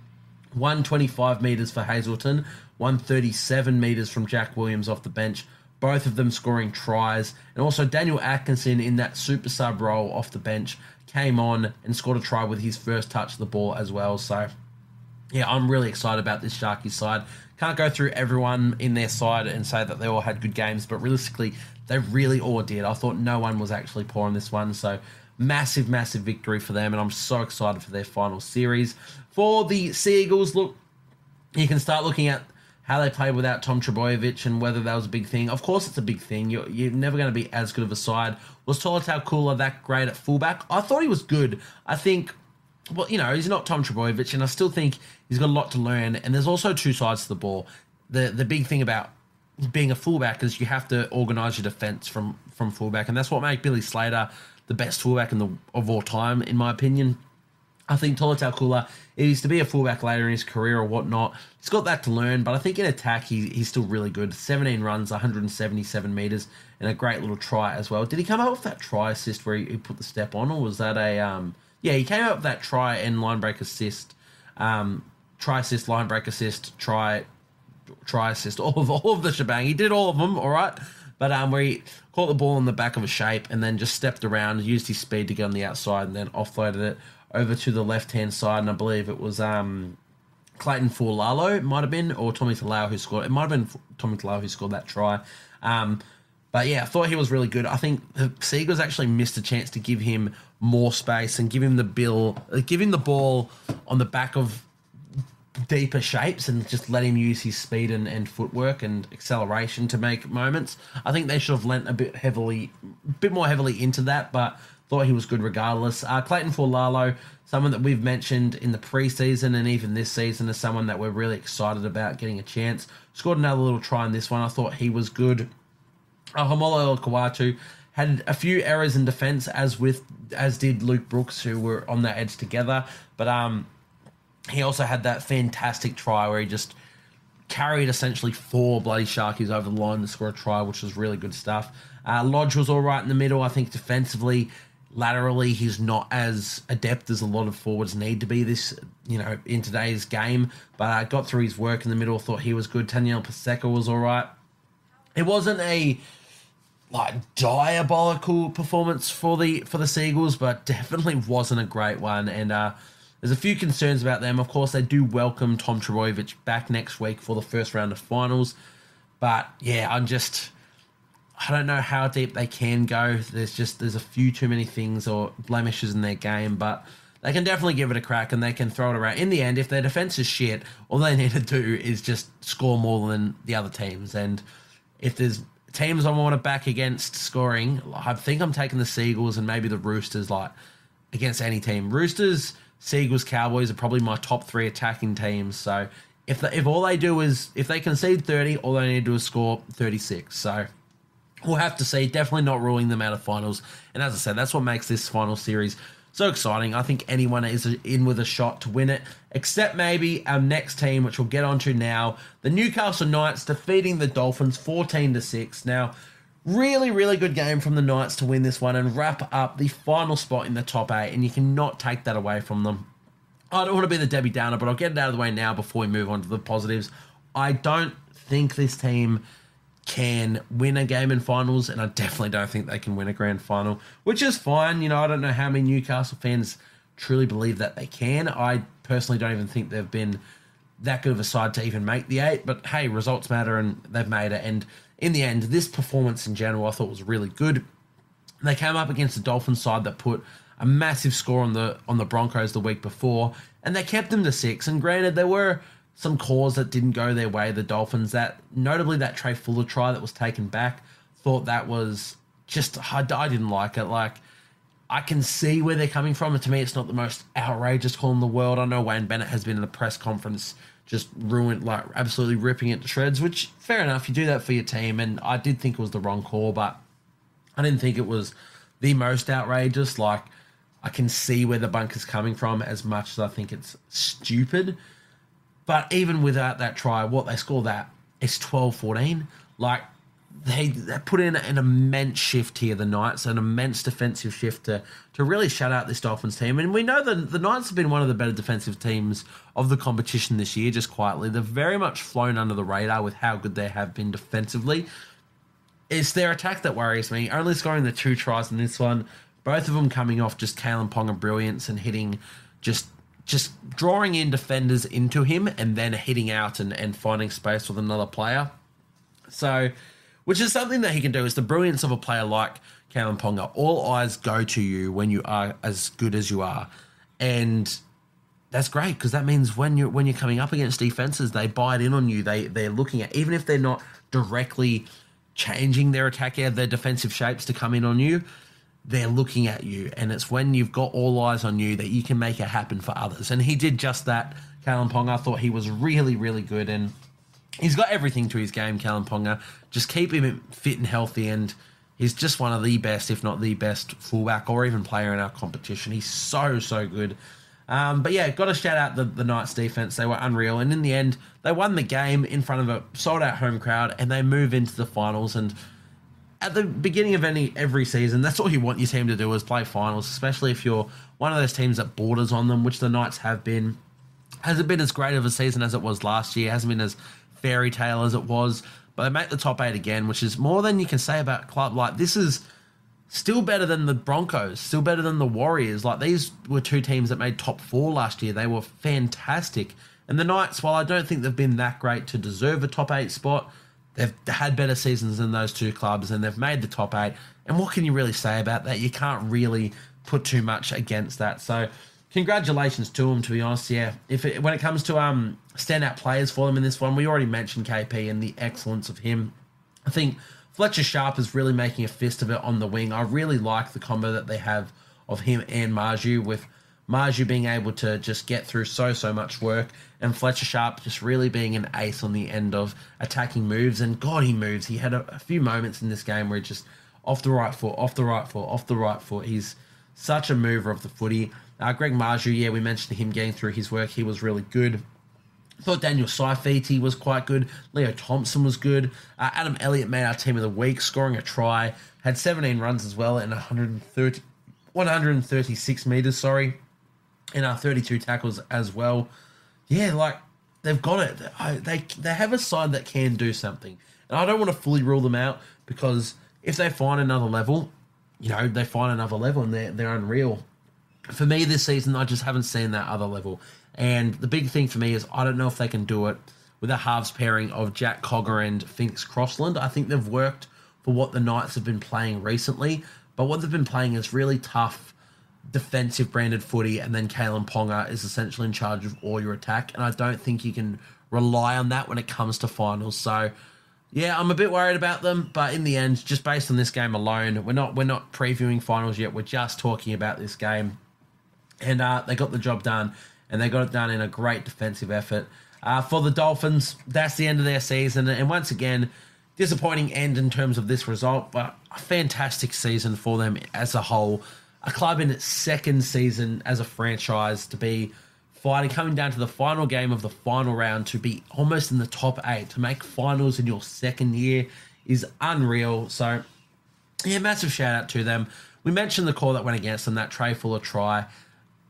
125 metres for Hazelton, 137 metres from Jack Williams off the bench, both of them scoring tries. And also Daniel Atkinson in that super sub role off the bench came on and scored a try with his first touch of the ball as well. So, yeah, I'm really excited about this Sharky side. Can't go through everyone in their side and say that they all had good games, but realistically, they really all did. I thought no one was actually poor in this one, so massive, massive victory for them, and I'm so excited for their final series. For the Seagulls, look, you can start looking at how they played without Tom Trbojevic and whether that was a big thing. Of course it's a big thing. You're never going to be as good of a side. Was Tolotau Kula that great at fullback? I thought he was good. I think, well, he's not Tom Trbojevic, and I still think he's got a lot to learn, and there's also 2 sides to the ball. The big thing about being a fullback is you have to organise your defence from fullback, and that's what made Billy Slater the best fullback of all time, in my opinion. I think Tola Taukula is to be a fullback later in his career or whatnot. He's got that to learn, but I think in attack he's still really good. 17 runs, 177 metres, and a great little try as well. Did he come out with that try assist where he put the step on, or was that a... Yeah, he came out with that try and line break assist. Try assist, line break assist, try assist, all of the shebang. He did all of them, all right? But where he caught the ball in the back of a shape and then just stepped around, used his speed to get on the outside and then offloaded it over to the left-hand side, and I believe it was Clayton Fualalo, it might have been, or Tommy Talau who scored. It might have been Tommy Talau who scored that try. But yeah, I thought he was really good. I think the Seagulls actually missed a chance to give him more space and give him the ball on the back of deeper shapes and just let him use his speed and footwork and acceleration to make moments. I think they should have lent a bit more heavily into that, but thought he was good regardless. Clayton Fualalo, someone that we've mentioned in the preseason and even this season as someone that we're really excited about getting a chance. Scored another little try in this one. I thought he was good. Homolo Kawatu had a few errors in defence, as did Luke Brooks, who were on that edge together. But he also had that fantastic try where he just carried essentially 4 bloody Sharkies over the line to score a try, which was really good stuff. Lodge was all right in the middle. I think defensively, laterally, he's not as adept as a lot of forwards need to be in today's game. But got through his work in the middle. Thought he was good. Daniel Paseka was all right. It wasn't a diabolical performance for the Seagulls, but definitely wasn't a great one. And there's a few concerns about them. Of course, they do welcome Tom Trbojevic back next week for the first round of finals. But yeah, I don't know how deep they can go. There's a few too many things or blemishes in their game, but they can definitely give it a crack and they can throw it around. In the end, if their defense is shit, all they need to do is just score more than the other teams. And if there's teams I want to back against scoring, I think I'm taking the Seagulls and maybe the Roosters, against any team. Roosters, Seagulls, Cowboys are probably my top 3 attacking teams. So if all they do is, if they concede 30, all they need to do is score 36. So we'll have to see. Definitely not ruling them out of finals. And as I said, that's what makes this final series so exciting. I think anyone is in with a shot to win it, except maybe our next team, which we'll get onto now. The Newcastle Knights defeating the Dolphins 14-6. Now, really, really good game from the Knights to win this one and wrap up the final spot in the top 8, and you cannot take that away from them. I don't want to be the Debbie Downer, but I'll get it out of the way now before we move on to the positives. I don't think this team can win a game in finals, and I definitely don't think they can win a grand final, which is fine. I don't know how many Newcastle fans truly believe that they can. I personally don't even think they've been that good of a side to even make the 8, but hey, results matter and they've made it. And in the end, this performance in general I thought was really good. They came up against the Dolphins side that put a massive score on the Broncos the week before, and they kept them to 6. And granted, there were some calls that didn't go their way, the Dolphins, that notably that Trey Fuller try that was taken back, thought that was just, I didn't like it. I can see where they're coming from, and to me it's not the most outrageous call in the world. I know Wayne Bennett has been in a press conference just ruined, absolutely ripping it to shreds, which, fair enough, you do that for your team, and I did think it was the wrong call, but I didn't think it was the most outrageous. I can see where the bunker's coming from as much as I think it's stupid. But even without that try, what they score that is 12-14. They put in an immense shift here, the Knights, an immense defensive shift to really shut out this Dolphins team. And we know that the Knights have been one of the better defensive teams of the competition this year, just quietly. They've very much flown under the radar with how good they have been defensively. It's their attack that worries me. Only scoring the 2 tries in this one, both of them coming off just Kalen Ponga brilliance and hitting just drawing in defenders into him and then hitting out and finding space with another player. So, which is something that he can do, is the brilliance of a player like Kalen Ponga. All eyes go to you when you are as good as you are. And that's great, because that means when you're coming up against defenses, they bite in on you. They're looking at, even if they're not directly changing their attack out of their defensive shapes to come in on you, they're looking at you, and it's when you've got all eyes on you that you can make it happen for others. And he did just that. Kalen Ponga, I thought he was really, really good, and He's got everything to his game, Callum Ponga. Just keep him fit and healthy, and he's just one of the best, if not the best, fullback or even player in our competition. He's so, so good. But yeah, got to shout out the Knights defense. They were unreal, and in the end, they won the game in front of a sold-out home crowd, and they move into the finals. And at the beginning of every season, that's all you want your team to do is play finals, especially if you're one of those teams that borders on them, which the Knights have been. Hasn't been as great of a season as it was last year. Hasn't been as fairy tale as it was, but they make the top 8 again, which is more than you can say about a club. Like, this is still better than the Broncos, still better than the Warriors. Like, these were two teams that made top 4 last year. They were fantastic. And the Knights, while I don't think they've been that great to deserve a top 8 spot, they've had better seasons than those two clubs, and they've made the top 8. And what can you really say about that? You can't really put too much against that. So congratulations to them, to be honest. Yeah, when it comes to standout players for them in this one, we already mentioned KP and the excellence of him. I think Fletcher Sharp is really making a fist of it on the wing. I really like the combo that they have of him and Marju, with Marju being able to just get through so much work, and Fletcher Sharp just really being an ace on the end of attacking moves. And God, he moves. He had a few moments in this game where he just off the right foot, off the right foot, off the right foot. He's such a mover of the footy. Greg Marju, yeah, we mentioned him getting through his work. He was really good. I thought Daniel Saifiti was quite good. Leo Thompson was good. Adam Elliott made our team of the week, scoring a try. Had 17 runs as well and 136 metres, and 32 tackles as well. Yeah, like, they've got it. They have a side that can do something. And I don't want to fully rule them out, because if they find another level, they find another level and they're unreal. For me this season, I just haven't seen that other level. And the big thing for me is I don't know if they can do it with a halves pairing of Jack Cogger and Phoenix Crossland. I think they've worked for what the Knights have been playing recently, but what they've been playing is really tough defensive branded footy, and then Kalen Ponga is essentially in charge of all your attack, and I don't think you can rely on that when it comes to finals. So yeah, I'm a bit worried about them, but in the end, just based on this game alone, we're not previewing finals yet. We're just talking about this game. And they got the job done, and they got it done in a great defensive effort. For the Dolphins, that's the end of their season. And once again, disappointing end in terms of this result, but a fantastic season for them as a whole. A club in its second season as a franchise to be fighting, coming down to the final game of the final round, to be almost in the top 8, to make finals in your second year is unreal. So, yeah, massive shout out to them. We mentioned the call that went against them, that Trey Fuller try.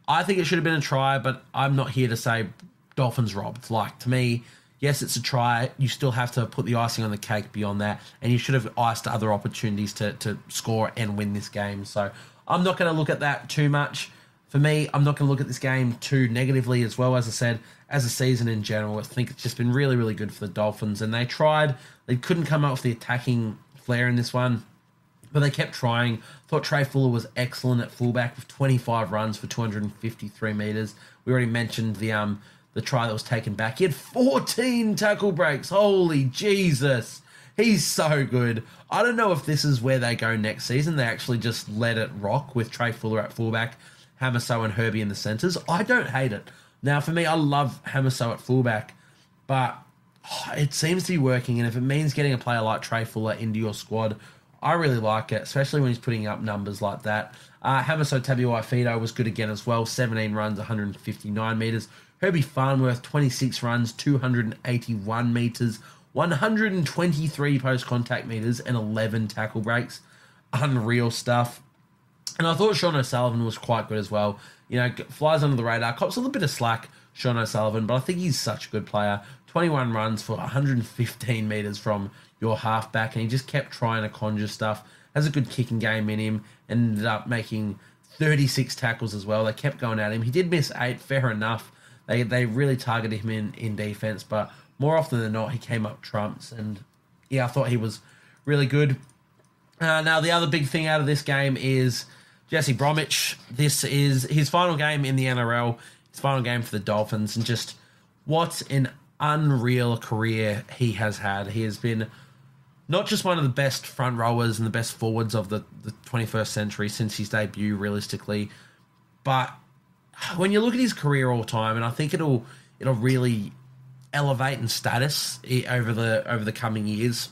I think it should have been a try, but I'm not here to say Dolphins robbed. Like, to me, yes, it's a try. You still have to put the icing on the cake beyond that, and you should have iced other opportunities to score and win this game. So I'm not going to look at that too much. For me, I'm not going to look at this game too negatively as well. As I said, as a season in general, I think it's just been really, really good for the Dolphins, and they tried. They couldn't come up with the attacking flair in this one, but they kept trying. Thought Trey Fuller was excellent at fullback with 25 runs for 253 metres. We already mentioned the try that was taken back. He had 14 tackle breaks. Holy Jesus. He's so good. I don't know if this is where they go next season. They actually just let it rock with Trey Fuller at fullback, Hamiso and Herbie in the centres. I don't hate it. Now, for me, I love Hamiso at fullback, but it seems to be working, and if it means getting a player like Trey Fuller into your squad, I really like it, especially when he's putting up numbers like that. Hamiso Tabuai-Fido was good again as well. 17 runs, 159 metres. Herbie Farnworth, 26 runs, 281 metres, 123 post-contact metres, and 11 tackle breaks. Unreal stuff. And I thought Sean O'Sullivan was quite good as well. Flies under the radar. Cops a little bit of slack, Sean O'Sullivan, but I think he's such a good player. 21 runs for 115 metres from your halfback, and he just kept trying to conjure stuff. Has a good kicking game in him, and ended up making 36 tackles as well. They kept going at him. He did miss 8, fair enough. They really targeted him in defence, but more often than not, he came up trumps. And yeah, I thought he was really good. Now, the other big thing out of this game is Jesse Bromwich. This is his final game in the NRL, his final game for the Dolphins, and just what an unreal career he has had. He has been not just one of the best front rowers and the best forwards of the 21st century since his debut, realistically, but when you look at his career all time, and I think it'll really elevate in status over the coming years.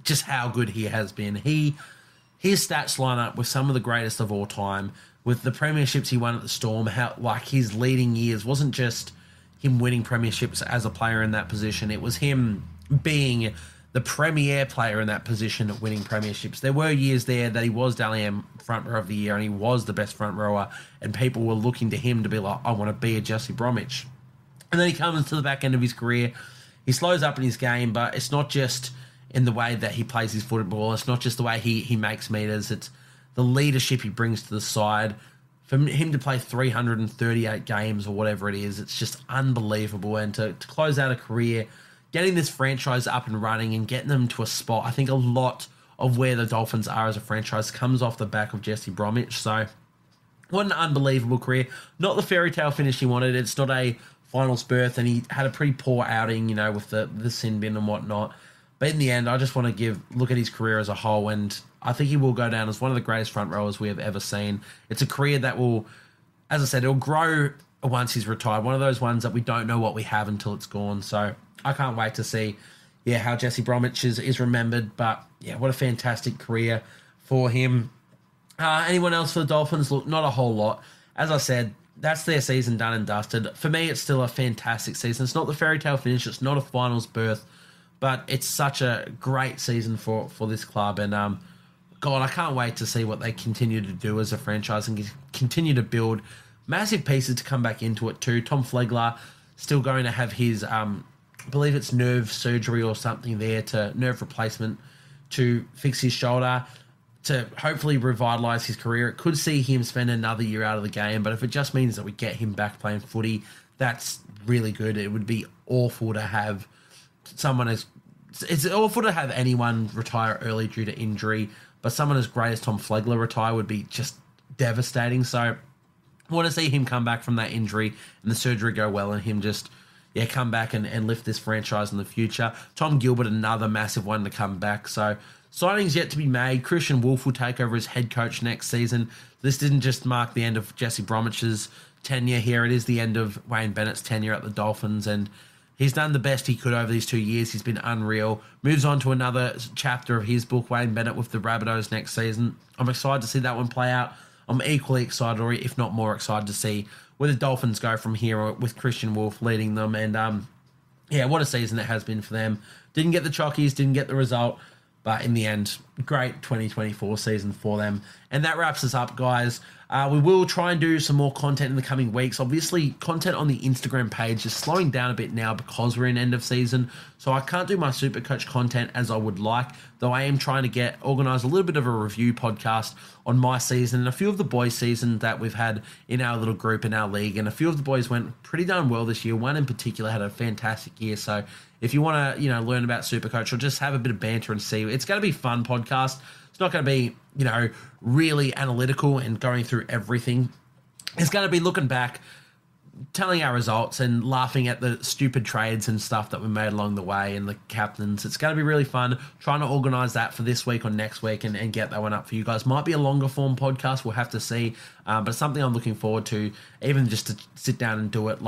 Just how good he has been. His stats line up with some of the greatest of all time. With the premierships he won at the Storm, how like his leading years wasn't just him winning premierships as a player in that position. It was him being the premier player in that position at winning premierships. There were years there that he was Dally M front row of the year and he was the best front rower, and people were looking to him to be like, I want to be a Jesse Bromwich. And then he comes to the back end of his career. He slows up in his game, but it's not just in the way that he plays his football. It's not just the way he makes meters. It's the leadership he brings to the side. For him to play 338 games or whatever it is, it's just unbelievable. And to close out a career, getting this franchise up and running and getting them to a spot, I think a lot of where the Dolphins are as a franchise comes off the back of Jesse Bromwich. So what an unbelievable career. Not the fairy tale finish he wanted. It's not a finals berth, and he had a pretty poor outing, you know, with the sin bin and whatnot. But in the end, I just want to look at his career as a whole, and I think he will go down as one of the greatest front rowers we have ever seen. It's a career that will, as I said, it'll grow once he's retired. One of those ones that we don't know what we have until it's gone. So I can't wait to see, how Jesse Bromwich is remembered. But yeah, what a fantastic career for him. Anyone else for the Dolphins? Look, not a whole lot. As I said, that's their season done and dusted. For me, it's still a fantastic season. It's not the fairy tale finish. It's not a finals berth. But it's such a great season for this club. And, God, I can't wait to see what they continue to do as a franchise and continue to build massive pieces to come back into it too. Tom Flegler still going to have his, I believe it's nerve surgery or something there, nerve replacement to fix his shoulder, to hopefully revitalise his career. It could see him spend another year out of the game, but if it just means that we get him back playing footy, that's really good. It would be awful to have it's awful to have anyone retire early due to injury, but someone as great as Tom Flegler retire would be just devastating. So I want to see him come back from that injury and the surgery go well, and him just come back and lift this franchise in the future. Tom Gilbert, another massive one to come back. So signings yet to be made. Christian Wolf will take over as head coach next season. This didn't just mark the end of Jesse Bromwich's tenure here. It is the end of Wayne Bennett's tenure at the Dolphins, and he's done the best he could over these 2 years. He's been unreal. Moves on to another chapter of his book, Wayne Bennett with the Rabbitohs next season. I'm excited to see that one play out. I'm equally excited, or if not more excited, to see where the Dolphins go from here with Christian Wolf leading them. And, what a season it has been for them. Didn't get the chockies, didn't get the result, but in the end, great 2024 season for them. And that wraps us up, guys. We will try and do some more content in the coming weeks. Obviously, content on the Instagram page is slowing down a bit now because we're in end of season. So I can't do my Supercoach content as I would like, though I am trying to organise a little bit of a review podcast on my season and a few of the boys' season that we've had in our little group in our league. And a few of the boys went pretty darn well this year. One in particular had a fantastic year. So if you want to, learn about Supercoach or just have a bit of banter and see, it's going to be a fun podcast. It's not going to be, really analytical and going through everything. It's going to be looking back, telling our results and laughing at the stupid trades and stuff that we made along the way and the captains. It's going to be really fun trying to organise that for this week or next week and get that one up for you guys. Might be a longer form podcast. We'll have to see. But it's something I'm looking forward to, even just to sit down and do it.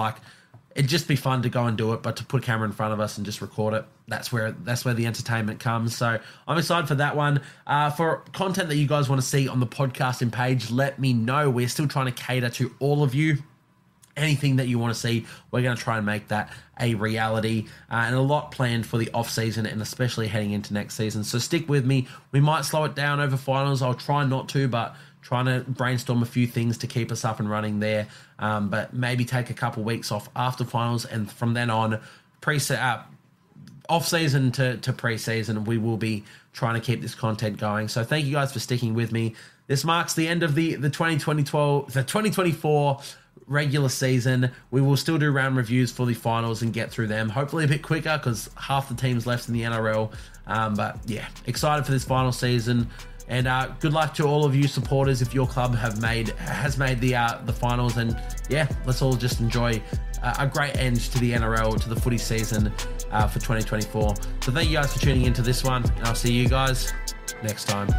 It'd just be fun to go and do it, but to put a camera in front of us and just record it, that's where the entertainment comes. So I'm excited for that one. For content that you guys want to see on the podcasting page, let me know. We're still trying to cater to all of you. Anything that you want to see, we're going to try and make that a reality. And a lot planned for the off-season and especially heading into next season. So stick with me. We might slow it down over finals. I'll try not to, but trying to brainstorm a few things to keep us up and running there. But maybe take a couple weeks off after finals, and from then on, off-season to pre-season, we will be trying to keep this content going. So thank you guys for sticking with me. This marks the end of the 2024 regular season. We will still do round reviews for the finals and get through them, hopefully a bit quicker because half the teams left in the NRL. But yeah, excited for this final season. And good luck to all of you supporters if your club has made the finals. And yeah, let's all just enjoy a great end to the NRL, to the footy season for 2024. So thank you guys for tuning into this one, and I'll see you guys next time.